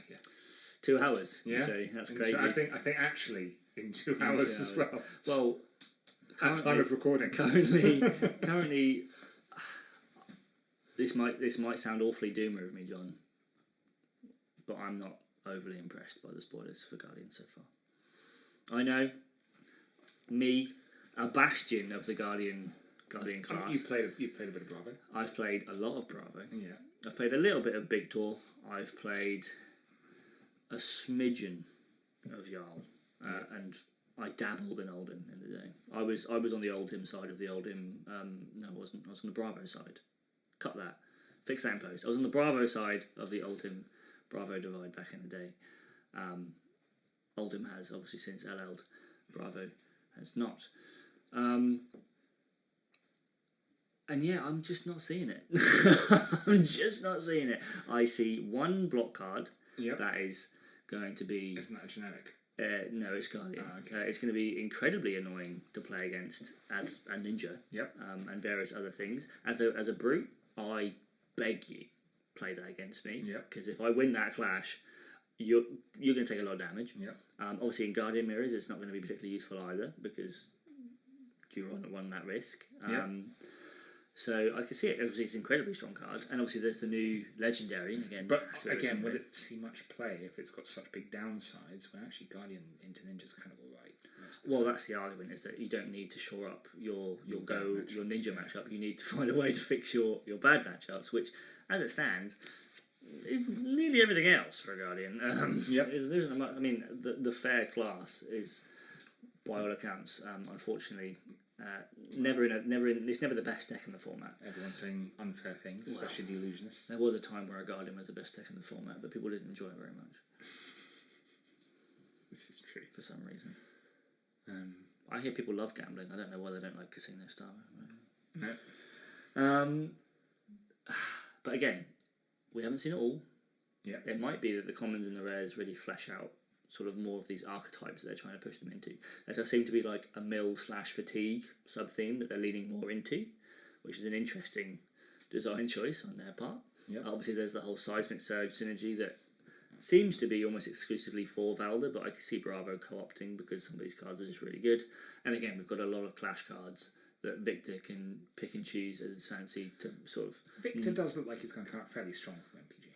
2 hours. Yeah, so that's crazy. I think actually in 2 hours as well. Well, at time of recording. Currently, this might sound awfully doomer of me, John, but I'm not overly impressed by the spoilers for Guardian so far. I know, me, a bastion of the Guardian class. You've played a bit of Bravo. I've played a lot of Bravo. Yeah. I've played a little bit of Big Tour. I've played a smidgen of Jarl, and I dabbled in Oldhim in the day. I was on the Oldhim side of the Oldhim. No, I wasn't. I was on the Bravo side. Cut that. Fix that in post. I was on the Bravo side of the Oldhim Bravo divide back in the day. Oldhim has obviously since LL'd. Bravo has not. And yeah, I'm just not seeing it. I'm just not seeing it. I see one block card that is going to be... Isn't that a generic? No, it's Guardian. Oh, okay. It's going to be incredibly annoying to play against as a ninja. Yep. And various other things. As a brute, I beg you, play that against me. Yep. Because if I win that clash, you're going to take a lot of damage. Yeah. Obviously, in Guardian Mirrors, it's not going to be particularly useful either because you run that risk. So I can see it. Obviously, it's an incredibly strong card, and obviously there's the new Legendary again. But again, will it see much play if it's got such big downsides? When actually Guardian into Ninja's kind of alright. Well, that's the argument, is that you don't need to shore up your Ninja matchup. You need to find a way to fix your bad matchups, which, as it stands, is nearly everything else for a Guardian. There isn't much. I mean, the fair class is, by all accounts, unfortunately, it's never the best deck in the format. Everyone's doing unfair things, especially the Illusionists. There was a time where a Guardian was the best deck in the format, but people didn't enjoy it very much. This is true. For some reason. I hear people love gambling. I don't know why they don't like Casino Star. No. But again, we haven't seen it all. Yeah. It might be that the commons and the rares really flesh out sort of more of these archetypes that they're trying to push them into. There does seem to be like a mill/fatigue sub-theme that they're leaning more into, which is an interesting design choice on their part. Yep. Obviously, there's the whole Seismic Surge synergy that seems to be almost exclusively for Valda, but I can see Bravo co-opting because some of these cards are just really good. And again, we've got a lot of clash cards that Victor can pick and choose as his fancy to sort of... Victor does look like he's going to come out fairly strong from MPG.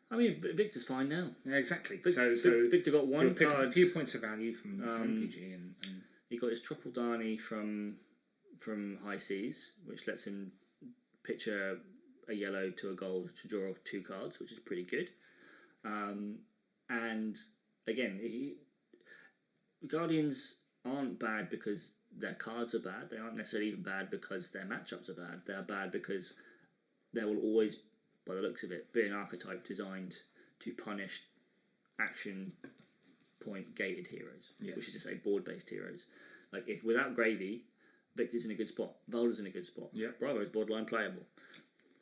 I mean, Victor's fine now. Yeah, exactly. So Victor got one card... a few points of value from MPG. And he got his Triple Dani from High Seas, which lets him pitch a yellow to a gold to draw 2 cards, which is pretty good. And again, Guardians aren't bad because their cards are bad. They aren't necessarily even bad because their matchups are bad. They're bad because there will always, by the looks of it, be an archetype designed to punish action point gated heroes, which is to say board-based heroes. Like, if without Gravy, Victor's in a good spot, Valda's in a good spot, Bravo's borderline playable.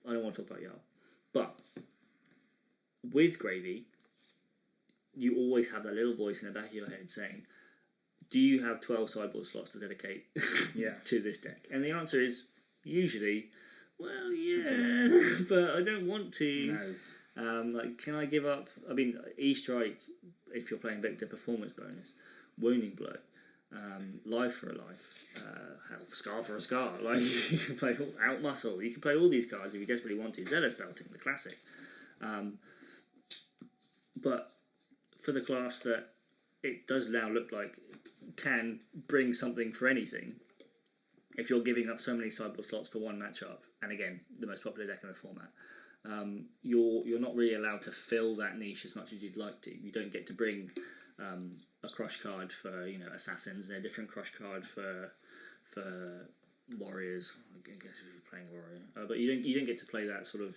I don't want to talk about Jarl. But with Gravy, you always have that little voice in the back of your head saying, do you have 12 sideboard slots to dedicate to this deck? And the answer is usually, well, yeah, but I don't want to. no. Can I give up? I mean, E-Strike, if you're playing Victor, performance bonus, Wounding Blow, Life for a Life, Scar for a Scar. Like, you can play Out Muscle. You can play all these cards if you desperately want to. Zealous Belting, the classic. But for the class that it does now look like can bring something for anything, if you're giving up so many sideboard slots for one matchup, and again, the most popular deck in the format, you're not really allowed to fill that niche as much as you'd like to. You don't get to bring a crush card for assassins, and a different crush card for warriors. I guess if you're playing warrior, but you don't get to play that sort of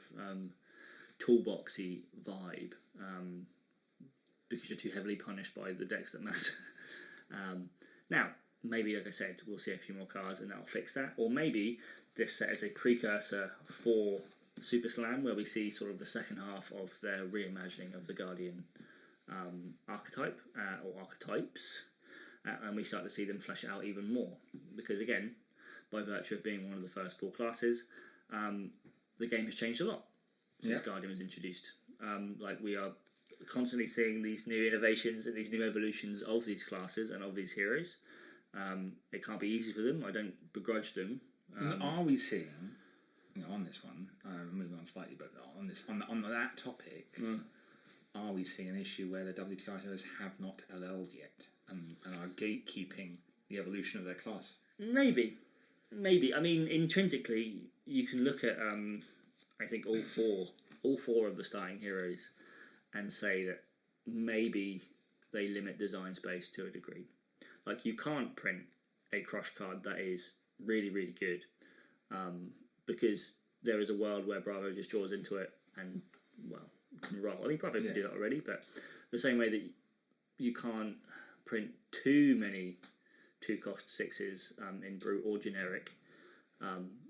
toolboxy vibe because you're too heavily punished by the decks that matter. Now, maybe, like I said, we'll see a few more cards and that'll fix that. Or maybe this set is a precursor for Super Slam, where we see sort of the second half of their reimagining of the Guardian archetype or archetypes, and we start to see them flesh it out even more. Because again, by virtue of being one of the first 4 classes, the game has changed a lot since Guardian was introduced. We are constantly seeing these new innovations and these new evolutions of these classes and of these heroes. It can't be easy for them. I don't begrudge them. Are we seeing, on this one, moving on slightly, but on that topic, are we seeing an issue where the WTI heroes have not LL'd yet and are gatekeeping the evolution of their class? Maybe. I mean, intrinsically, you can look at I think all four of the starting heroes and say that maybe they limit design space to a degree. Like, you can't print a crush card that is really, really good because there is a world where Bravo just draws into it and, can roll. I mean, Bravo can do that already, but the same way that you can't print too many 2-cost 6s in Brute or Generic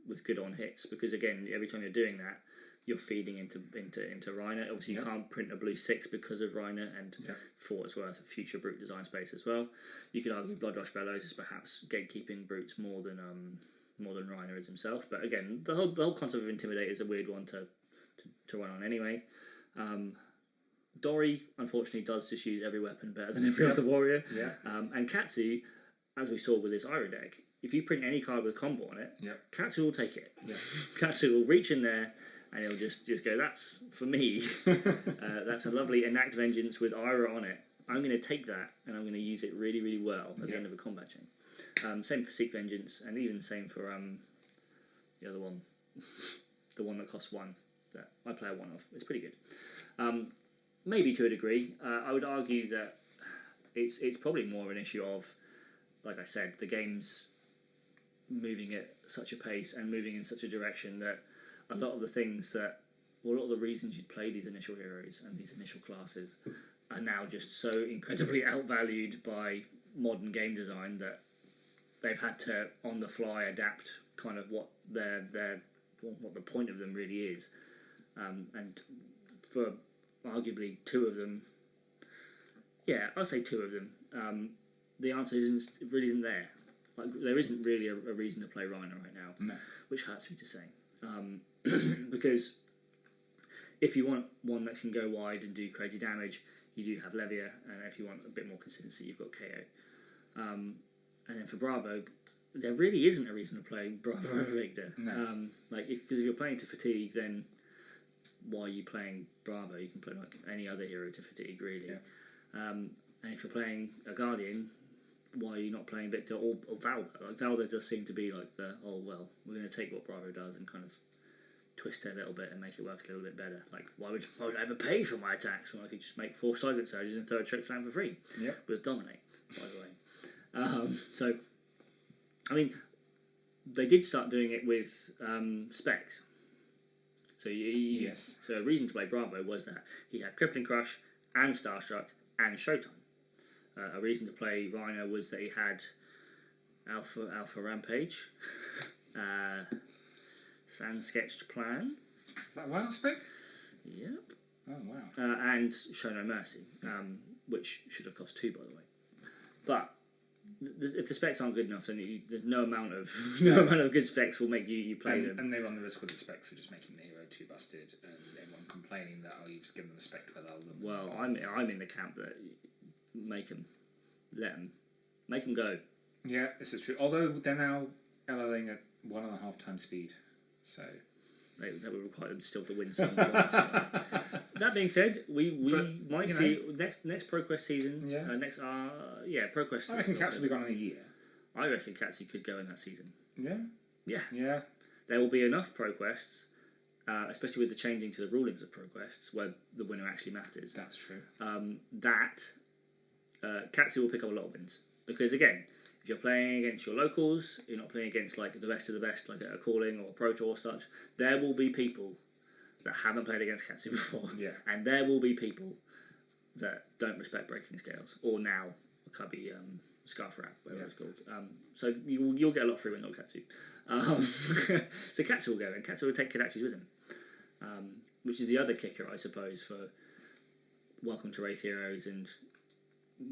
with good on hits, because again, every time you're doing that, you're feeding into Reiner. Obviously, you can't print a blue 6 because of Reiner, and for what it's worth, future Brute design space as well. You could argue Blood Rush Bellows is perhaps gatekeeping Brutes more than Reiner is himself. But again, the whole concept of Intimidate is a weird one to run on anyway. Dori, unfortunately, does just use every weapon better than every other warrior. Yeah. And Katsu, as we saw with his Ira deck, if you print any card with combo on it, Katsu will take it. Yeah. Katsu will reach in there and he'll just go, that's for me. That's a lovely Enact Vengeance with Ira on it. I'm going to take that and I'm going to use it really, really well at the end of a combat chain. Same for Seek Vengeance, and even same for the other one. The one that costs 1. That I play a 1 of. It's pretty good. Maybe to a degree. I would argue that it's probably more of an issue of, like I said, the game's moving at such a pace and moving in such a direction that a lot of the things that, well, a lot of the reasons you'd play these initial heroes and these initial classes are now just so incredibly outvalued by modern game design that they've had to on the fly adapt kind of what what the point of them really is, and for arguably 2 of them, I'll say 2 of them. The answer really isn't there. Like, there isn't really a reason to play Rhino right now, which hurts me to say, because if you want one that can go wide and do crazy damage, you do have Levia, and if you want a bit more consistency, you've got KO. And then for Bravo, there really isn't a reason to play Bravo over Victor. No. Because if you're playing to fatigue, then why are you playing Bravo? You can play like any other hero to fatigue, really. Yeah. And if you're playing a Guardian, why are you not playing Victor or Valda? Like, Valda does seem to be like we're going to take what Bravo does and kind of twist it a little bit and make it work a little bit better. Like, why would I ever pay for my attacks when I could just make 4 Silent Surges and throw a Trick Slam for free? Yep. With Dominate, by the way. So, I mean, they did start doing it with specs. So So a reason to play Bravo was that he had Crippling Crush and Starstruck and Showtime. A reason to play Rhino was that he had Alpha Rampage, Sand Sketched Plan. Is that Rhino spec? Yep. Oh wow. And Show No Mercy, which should have cost 2, by the way. But if the specs aren't good enough, then there's no amount of good specs will make you play them. And they run the risk with the specs of just making the hero too busted, and everyone complaining that you've just given them a spec to allow them. Well, I'm in the camp that make them go. Yeah, this is true. Although they're now LLing at 1.5 times speed, so that would require them still to win some points. That being said, we might see next ProQuest season. Yeah. ProQuest. I reckon Cats will be gone in a year. I reckon Katsu could go in that season. Yeah. Yeah. Yeah. There will be enough ProQuests, especially with the changing to the rulings of ProQuests, where the winner actually matters. That's true. Katsu will pick up a lot of wins, because again, if you're playing against your locals, you're not playing against like the best of the best, like a Calling or a Pro Tour or such. There will be people that haven't played against Katsu before, and there will be people that don't respect breaking scales, or now it could be Scarf Wrap, whatever it's called. So you'll get a lot of free win on Katsu. So Katsu will go, and Katsu will take Kodachis with him, which is the other kicker, I suppose, for Welcome to Wraith Heroes and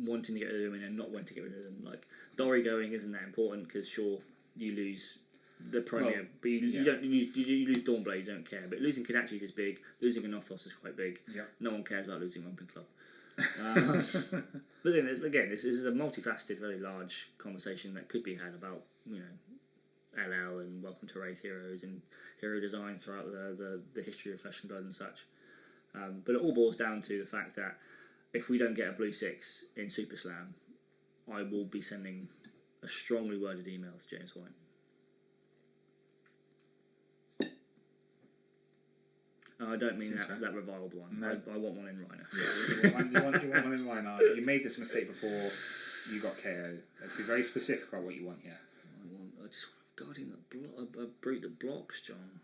wanting to get rid of them and then not wanting to get rid of them. Like, Dori going isn't that important, because sure, you lose the Premier, but you don't lose. You lose Dawnblade, you don't care. But losing Kodachis is big. Losing a Nothos is quite big. Yeah. No one cares about losing Romping Club. But then again, this is a multifaceted, very large conversation that could be had about LL and Welcome to Wraith Heroes and hero design throughout the history of Flesh and Blood and such. But it all boils down to the fact that if we don't get a blue 6 in Super Slam, I will be sending a strongly worded email to James White. I don't mean that reviled one. No. I want one in Rhino. Yeah, you want one in Rhino. You made this mistake before you got KO. Let's be very specific about what you want here. I just want a Guardian a brute that blocks, John.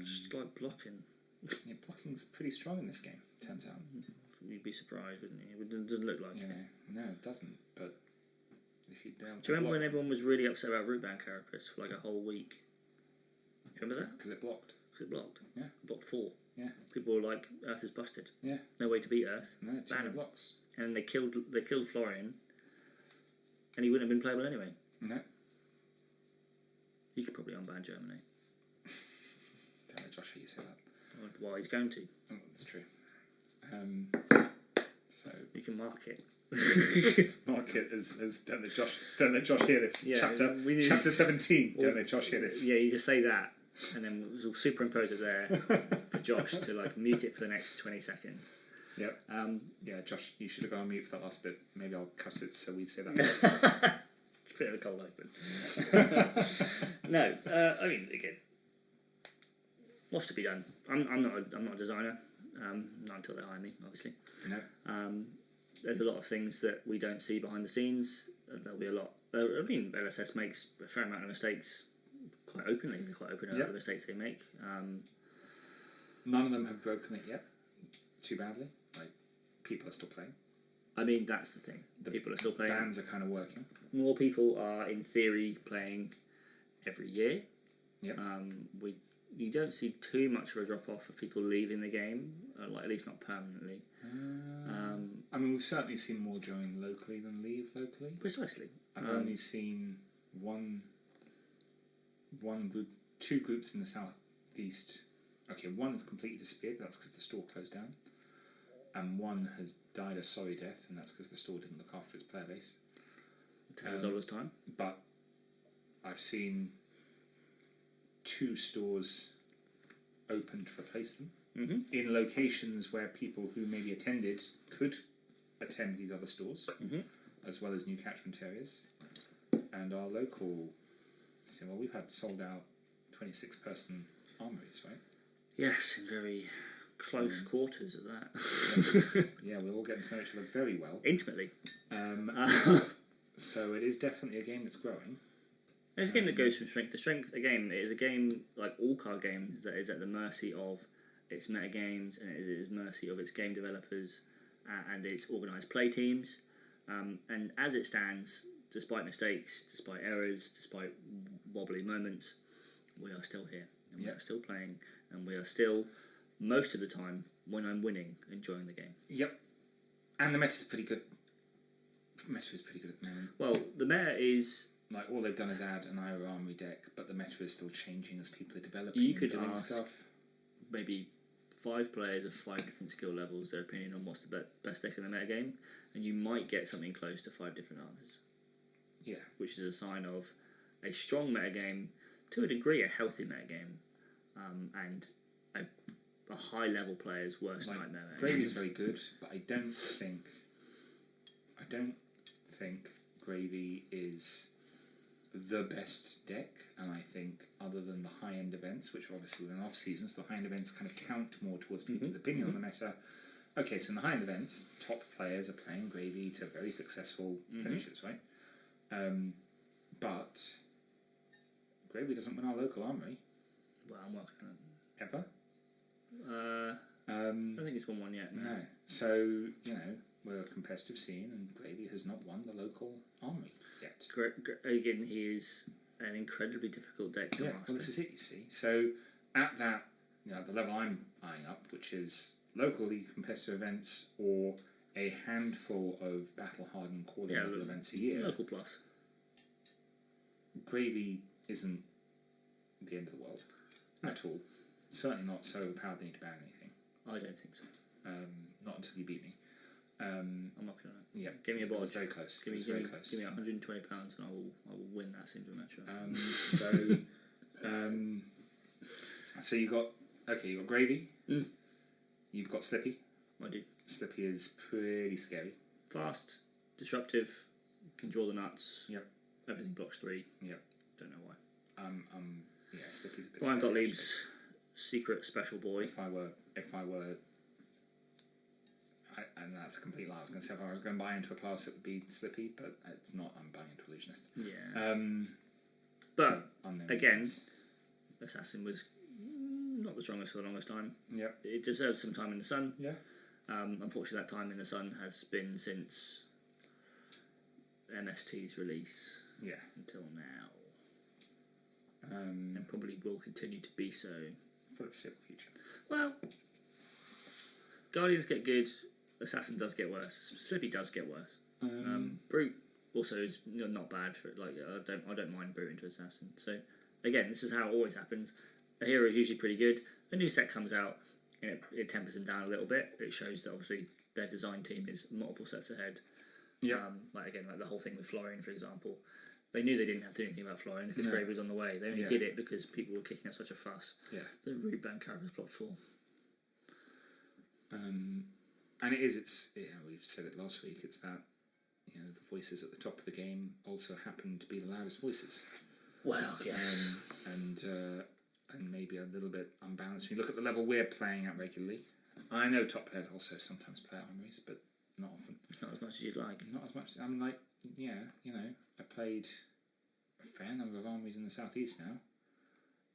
Just like blocking. Yeah, blocking's pretty strong in this game, turns out. You'd be surprised, wouldn't you? It doesn't look like it. No, it doesn't. But if you'd be able to. Do you remember when everyone was really upset about Rootbound Carapace for like a whole week? Do you remember that? Because it blocked. Because it blocked? Yeah. It blocked 4. Yeah. People were like, Earth is busted. Yeah. No way to beat Earth. No, too many blocks. And they killed Florian, and he wouldn't have been playable anyway. No. He could probably unban Germany. Don't let Josh hear you say that. Well, he's going to. Oh, that's true. So You can mark it. mark it as don't let Josh hear this. Yeah, chapter 17. Don't let Josh hear this. Yeah, you just say that, and then we'll superimpose it there for Josh to like mute it for the next 20 seconds. Yep. Yeah, Josh, you should have gone on mute for that last bit. Maybe I'll cut it so we say that first. It's pretty cold open. No, I mean again, what's to be done? I'm not a designer. Not until they hire me, obviously. No. There's a lot of things that we don't see behind the scenes. There'll be a lot. I mean, LSS makes a fair amount of mistakes quite openly. They're quite open about the mistakes they make. None of them have broken it yet. Too badly. Like, people are still playing. I mean, that's the thing. People are still playing. Bans are kind of working. More people are, in theory, playing every year. Yep. You don't see too much of a drop off of people leaving the game, like at least not permanently. I mean, we've certainly seen more join locally than leave locally. Precisely. I've only seen one group, two groups in the southeast. Okay, one has completely disappeared, but that's because the store closed down. And one has died a sorry death, and that's because the store didn't look after its player base. $10 time. But I've seen 2 stores open to replace them in locations where people who maybe attended could attend these other stores, as well as new catchment areas. And our local, well, we've had sold out 26-person armories, right? Yes, in very close quarters at that. Yes. Yeah, we're all getting to know each other very well. Intimately. So it is definitely a game that's growing. It's a game that goes from strength to strength. Again, it is a game, like all card games, that is at the mercy of its meta games, and it is at the mercy of its game developers and its organised play teams. And as it stands, despite mistakes, despite errors, despite wobbly moments, we are still here. And we are still playing, and we are still, most of the time, when I'm winning, enjoying the game. Yep. And the meta is pretty good. The meta is pretty good at the moment. Well, the meta is... Like, all they've done is add an Ira Armory deck, but the meta is still changing as people are developing you could doing ask stuff. Maybe 5 players of 5 different skill levels their opinion on what's the best deck in the meta game, and you might get something close to 5 different answers. Yeah. Which is a sign of a strong meta game, to a degree a healthy meta game, and a high level player's worst nightmare. Gravy is very good, but I don't think Gravy is the best deck, and I think other than the high-end events, which are obviously within off-seasons, the high-end events kind of count more towards people's opinion on the meta. Okay, so in the high-end events, top players are playing Gravy to very successful finishes, right? But Gravy doesn't win our local armory. Well, I'm working on it. Ever? I don't think it's won one yet. No. So, we're a competitive scene, and Gravy has not won the local armory yet. Again, he is an incredibly difficult deck to master. Well, this is it, you see. So, at that, the level I'm eyeing up, which is local league competitive events or a handful of battle-hardened quarter-level events a year. Local plus. Gravy isn't the end of the world at all. Certainly not so overpowered they need to ban anything. I don't think so. Not until you beat me. I'm knocking on it. Yeah, give me a bodge. It's very close. Give me very close. Give me £120 and I will win that single match. So you got Gravy. You've got Slippy. I do. Slippy is pretty scary. Fast, disruptive, can draw the nuts. Yep. Everything blocks 3. Yep. Don't know why. Yeah, Slippy's a bit. Brian scary, Gottlieb's secret special boy. If I were, and that's a complete lie. I was going to say if I was going to buy into a class, it would be Slippy, but it's not. I'm buying into Illusionist. Yeah. But again, reasons. Assassin was not the strongest for the longest time. Yep. It deserves some time in the sun. Yeah. Unfortunately, that time in the sun has been since MST's release. Yeah. Until now. And probably will continue to be so for the foreseeable future. Well, Guardians get good. Assassin does get worse. Slippy does get worse. Brute also is not bad for it. Like I don't mind Brute into Assassin. So again, this is how it always happens. A hero is usually pretty good. A new set comes out. it tempers them down a little bit. It shows that obviously their design team is multiple sets ahead. Yeah. Like the whole thing with Florian, for example. They knew they didn't have to do anything about Florian because Grave was on the way. They only did it because people were kicking up such a fuss. Yeah. The route bound characters blocked 4. And we've said it last week, it's that, the voices at the top of the game also happen to be the loudest voices. Well, yes. And maybe a little bit unbalanced. When you look at the level we're playing at regularly, I know top players also sometimes play armories, but not often. Not as much as you'd like. Not as much. I'm like, I played a fair number of armories in the southeast now,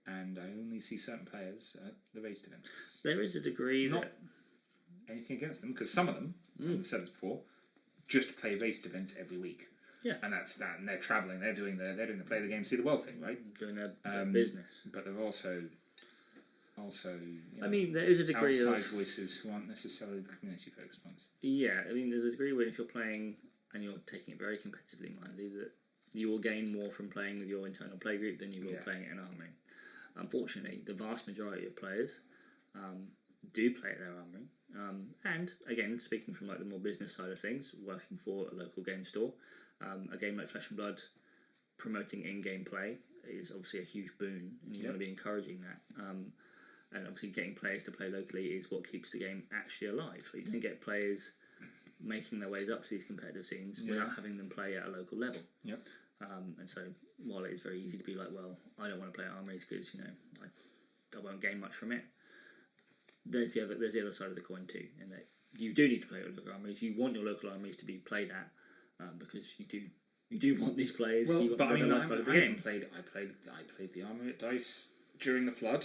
and I only see certain players at the raised events. There is a degree not anything against them, because some of them, I've said it before, just play raised events every week. Yeah, and that's that, and they're travelling. They're doing the play the game, see the world thing, right? Doing their business. But they're also. I mean, there is a degree outside of voices who aren't necessarily the community focused ones. Yeah, I mean, there's a degree where if you're playing and you're taking it very competitively minded, that you will gain more from playing with your internal play group than you will playing it in armory. Unfortunately, the vast majority of players do play at their armory. And again, speaking from like the more business side of things, working for a local game store, a game like Flesh and Blood, promoting in-game play is obviously a huge boon, and you want to be encouraging that. And obviously getting players to play locally is what keeps the game actually alive. So you don't get players making their ways up to these competitive scenes without having them play at a local level. Yep. And so while it is very easy to be like, well, I don't want to play at armories because I won't gain much from it. There's the other side of the coin too, in that you do need to play at local armories. You want your local armories to be played at because you do want these players. Well, you want but I mean, I game. played the armory at Dice during the flood,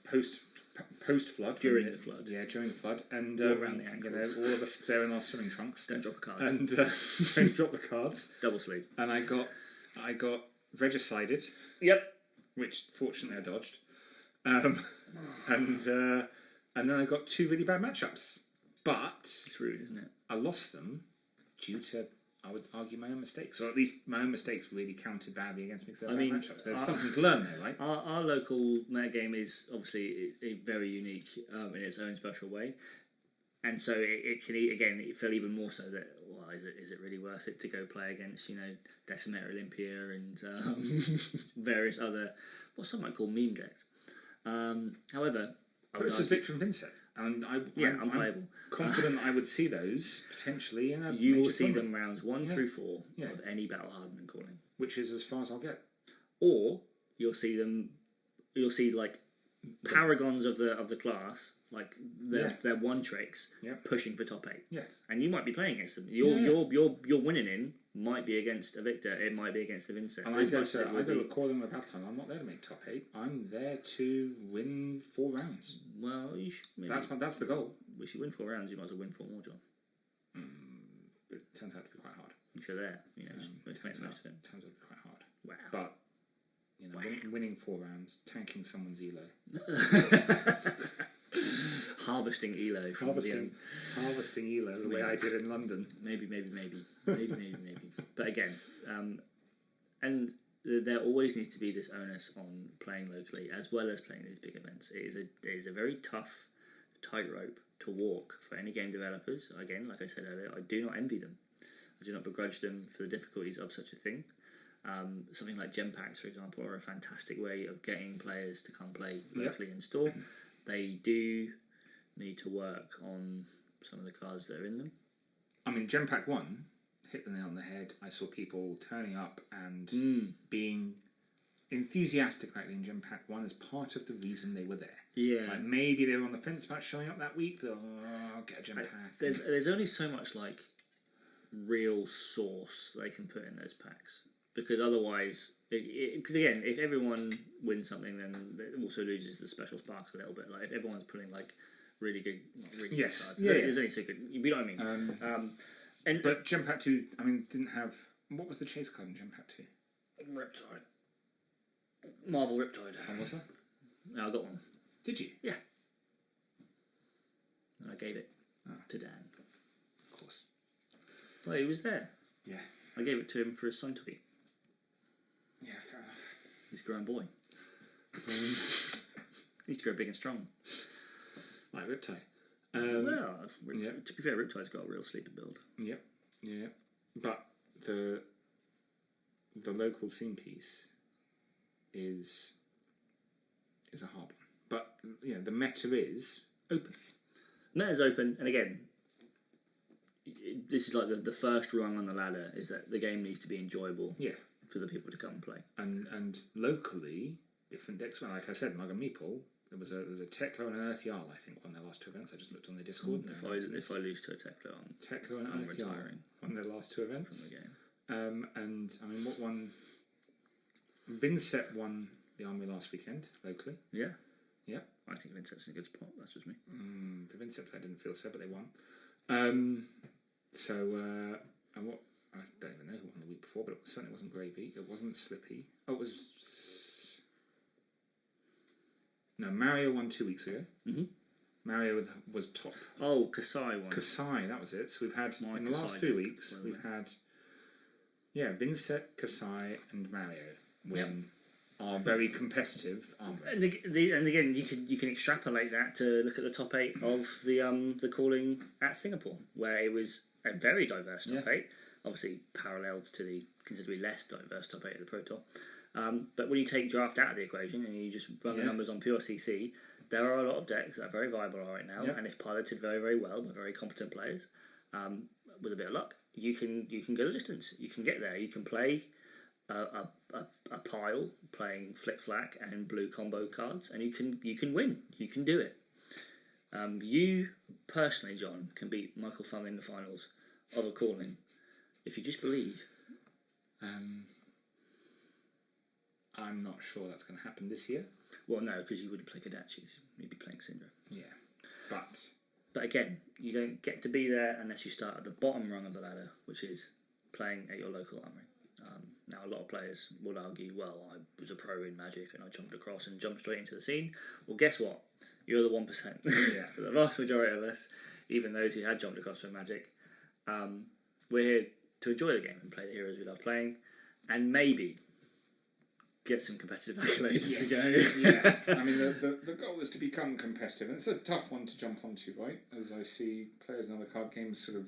post flood. During the flood. Yeah, during the flood, and around the ankles. all of us there in our swimming trunks. Don't drop a card. And don't drop the cards. Double sleeve. And I got regicided. Yep. Which fortunately I dodged. And then I got 2 really bad matchups. But It's rude, isn't it? I lost them due to, I would argue, my own mistakes. Or at least my own mistakes really counted badly against me because they're bad matchups. There's something to learn there, right? Our local metagame is obviously very unique in its own special way. And so it can, again, feel even more so that, well, is it really worth it to go play against, Decimator Olympia and various other, what some might call meme decks. However, but it's just Victor and Vincent. And I'm confident I would see those potentially in a You will see them rounds 1 through 4 of any Battle Hardened calling. Which is as far as I'll get. Or you'll see like paragons of the class, like their one tricks pushing for top 8. Yeah. And you might be playing against them. Your winning in might be against a Victor, it might be against a Vincent. And I go to call them a battle. I'm not there to make top 8. I'm there to win 4 rounds. Well, you should. That's the goal. If you win 4 rounds, you might as well win 4 more, John. But it turns out to be quite hard. If you're there, it turns out to be quite hard. Wow. But winning 4 rounds, tanking someone's elo. Harvesting elo. Harvesting elo the way I did in London. Maybe. But again, and there always needs to be this onus on playing locally as well as playing these big events. It is a very tough tightrope to walk for any game developers. Again, like I said earlier, I do not envy them. I do not begrudge them for the difficulties of such a thing. Something like gem packs, for example, are a fantastic way of getting players to come play locally in store. They do need to work on some of the cards that are in them. I mean, Gem Pack 1 hit the nail on the head. I saw people turning up and being enthusiastic about in Gem Pack 1 as part of the reason they were there. Yeah. Like maybe they were on the fence about showing up that week, but I'll get a Gem Pack. There's only so much like real sauce they can put in those packs. Because otherwise, because again, if everyone wins something, then it also loses the special spark a little bit. Like if everyone's putting like really good good cards, there's only so good. You know what I mean? But Gem Pack 2, I mean, didn't have. What was the chase card in Gem Pack 2? Riptide. Marvel Riptide. And what's that? No, I got one. Did you? Yeah. And I gave it to Dan. Of course. Well, he was there. Yeah. I gave it to him for his sign Toby. Yeah, fair enough. He's a grown boy. Needs to grow big and strong. like Riptide. To be fair, Riptide's got a real sleeper build. Yep, yeah. But the local scene piece is a hard one. But the meta is open. Meta's open, and again, this is like the first rung on the ladder. Is that the game needs to be enjoyable. Yeah. For the people to come and play. And locally, different decks. Well, like I said, Mug and Meeple. There was a Teklo and an Earth Jarl, I think, won their last 2 events. I just looked on the Discord. If I lose to a Teklo, and Earth Jarl won their last 2 events from the game. And I mean, what won? Vincent won the Army last weekend locally. Yeah. Yeah. I think Vincent's in a good spot. That's just me. The Vincent player didn't feel so, but they won. And what? I don't even know who won the week before, but it certainly wasn't Gravy. It wasn't Slippy. Oh, it was. No, Mario won 2 weeks ago. Mm-hmm. Mario was top. Oh, Kasai won. Kasai, that was it. So we've had, in the last 3 weeks, we've had, Vincent, Kasai, and Mario win are very competitive, aren't they? And again, you can extrapolate that to look at the top 8 of the calling at Singapore, where it was a very diverse top 8. Obviously paralleled to the considerably less diverse top 8 of the Pro Tour. But when you take draft out of the equation and you just run the numbers on pure CC, there are a lot of decks that are very viable right now, and if piloted very, very well by very competent players, with a bit of luck, you can go the distance. You can get there. You can play a pile playing Flick Flack and blue combo cards, and you can win. You can do it. You personally, John, can beat Michael Fung in the finals of a calling. If you just believe. I'm not sure that's going to happen this year. Well, no, because you wouldn't play Kodachis. You'd be playing Syndra. Yeah. But again, you don't get to be there unless you start at the bottom rung of the ladder, which is playing at your local armory. Now, a lot of players will argue, well, I was a pro in Magic and I jumped across and jumped straight into the scene. Well, guess what? You're the 1%. For the vast majority of us, even those who had jumped across from Magic, we're here to enjoy the game and play the heroes we love playing, and maybe get some competitive accolades as we go. I mean, the goal is to become competitive, and it's a tough one to jump onto, right? As I see players in other card games sort of,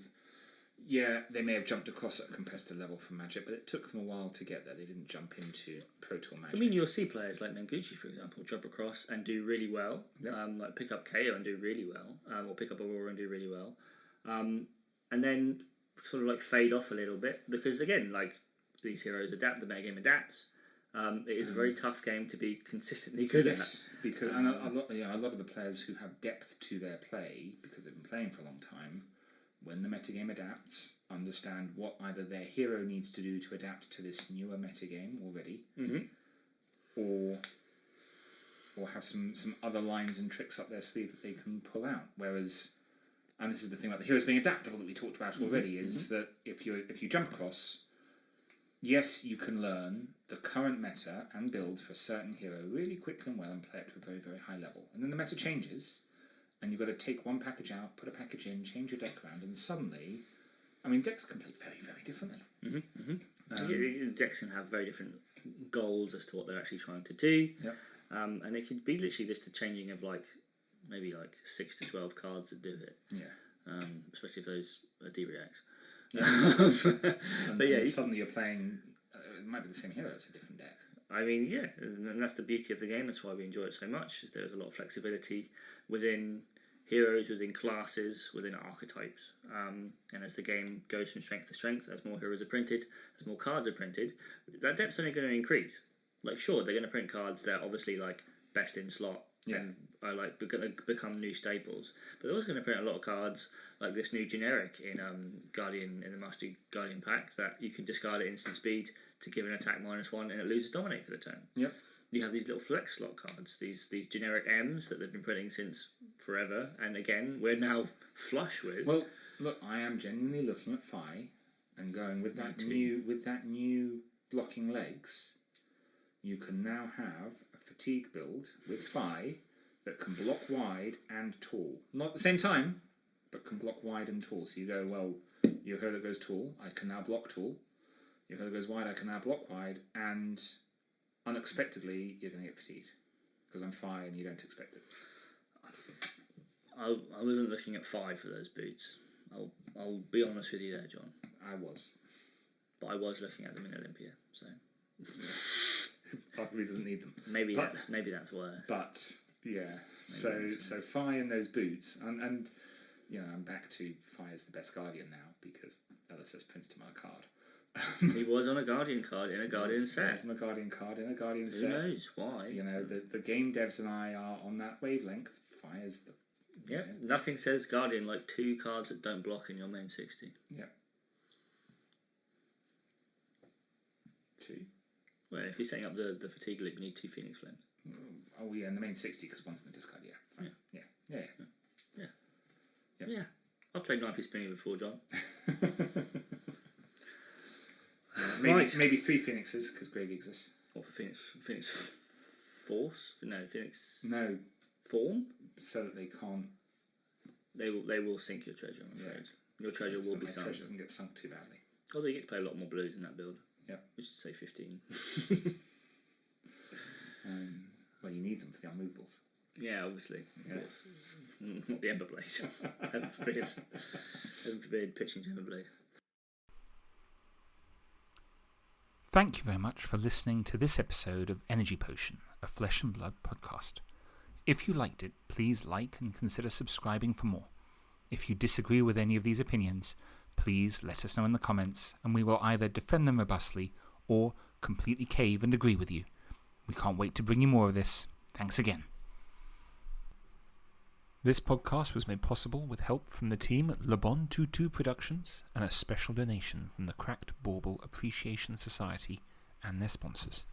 they may have jumped across at a competitive level from Magic, but it took them a while to get there. They didn't jump into Pro Tour Magic. I mean, you'll see players like Menguchi, for example, jump across and do really well, like pick up KO and do really well, or pick up Aurora and do really well, and then sort of like fade off a little bit, because again, like these heroes adapt, the metagame adapts. It is a very tough game to be consistently good at. Because and a lot of the players who have depth to their play, because they've been playing for a long time, when the metagame adapts, understand what either their hero needs to do to adapt to this newer metagame already, or have some other lines and tricks up their sleeve that they can pull out. Whereas, and this is the thing about the heroes being adaptable that we talked about already, is that if you jump across, yes, you can learn the current meta and build for a certain hero really quickly and well and play it to a very, very high level. And then the meta changes, and you've got to take one package out, put a package in, change your deck around, and suddenly, I mean, decks can play very, very differently. Decks can have very different goals as to what they're actually trying to do. Yep. And it could be literally just a changing of maybe 6 to 12 cards that do it. Yeah. Especially if those are D-reacts. And suddenly you're playing, it might be the same hero, it's a different deck. I mean, and that's the beauty of the game. That's why we enjoy it so much. Is there's a lot of flexibility within heroes, within classes, within archetypes. And as the game goes from strength to strength, as more heroes are printed, as more cards are printed, that depth's only going to increase. Sure, they're going to print cards that are obviously best in slot and are going to become new staples. But they're also going to print a lot of cards like this new generic in Guardian, in the Mastery Guardian pack, that you can discard at instant speed to give an attack -1 and it loses dominate for the turn. Yep. You have these little flex slot cards, these generic M's that they've been printing since forever, and again we're now flush with. Well, look, I am genuinely looking at Phi and going with that new blocking legs. You can now have a fatigue build with Phi that can block wide and tall. Not at the same time, but can block wide and tall. So you go, well, your hero that goes tall, I can now block tall. Your hero that goes wide, I can now block wide. And unexpectedly, you're going to get fatigued. Because I'm Phi and you don't expect it. I wasn't looking at 5 for those boots. I'll be honest with you there, John. I was. But I was looking at them in Olympia, so Probably doesn't need them. maybe that's worse. But yeah, so Fi in those boots, and you know, I'm back to Fi is the best Guardian now because Ella says Prince to my card. He was on a Guardian card in a Guardian set. He was on a Guardian card in a Guardian Who set. knows why? You know, the game devs and I are on that wavelength. Fi is the Yeah, nothing says Guardian like 2 cards that don't block in your main 60. Yeah. 2. Well, if you're setting up the fatigue loop, you need 2 Phoenix Flames. Oh yeah, in the main 60 because one's in the discard. Yeah, fine. Yeah. I've played Knife Spinning before, John. Maybe 3 Phoenixes because Greg exists. What for Phoenix? Phoenix Force? No, Phoenix. No, Form? so that they can't. They will sink your treasure, I'm afraid. Your treasure so will be my sunk. treasure doesn't get sunk too badly. Although you get to play a lot more blues in that build. Yep. We should say 15. Well, you need them for the unmovables. Yeah, obviously. Yeah. Not the Emberblade. Heaven forbid. Heaven forbid pitching to Emberblade. Thank you very much for listening to this episode of Energy Potion, a Flesh and Blood podcast. If you liked it, please like and consider subscribing for more. If you disagree with any of these opinions, please let us know in the comments and we will either defend them robustly or completely cave and agree with you. We can't wait to bring you more of this. Thanks again. This podcast was made possible with help from the team at Le Bon Tutu Productions and a special donation from the Cracked Bauble Appreciation Society and their sponsors.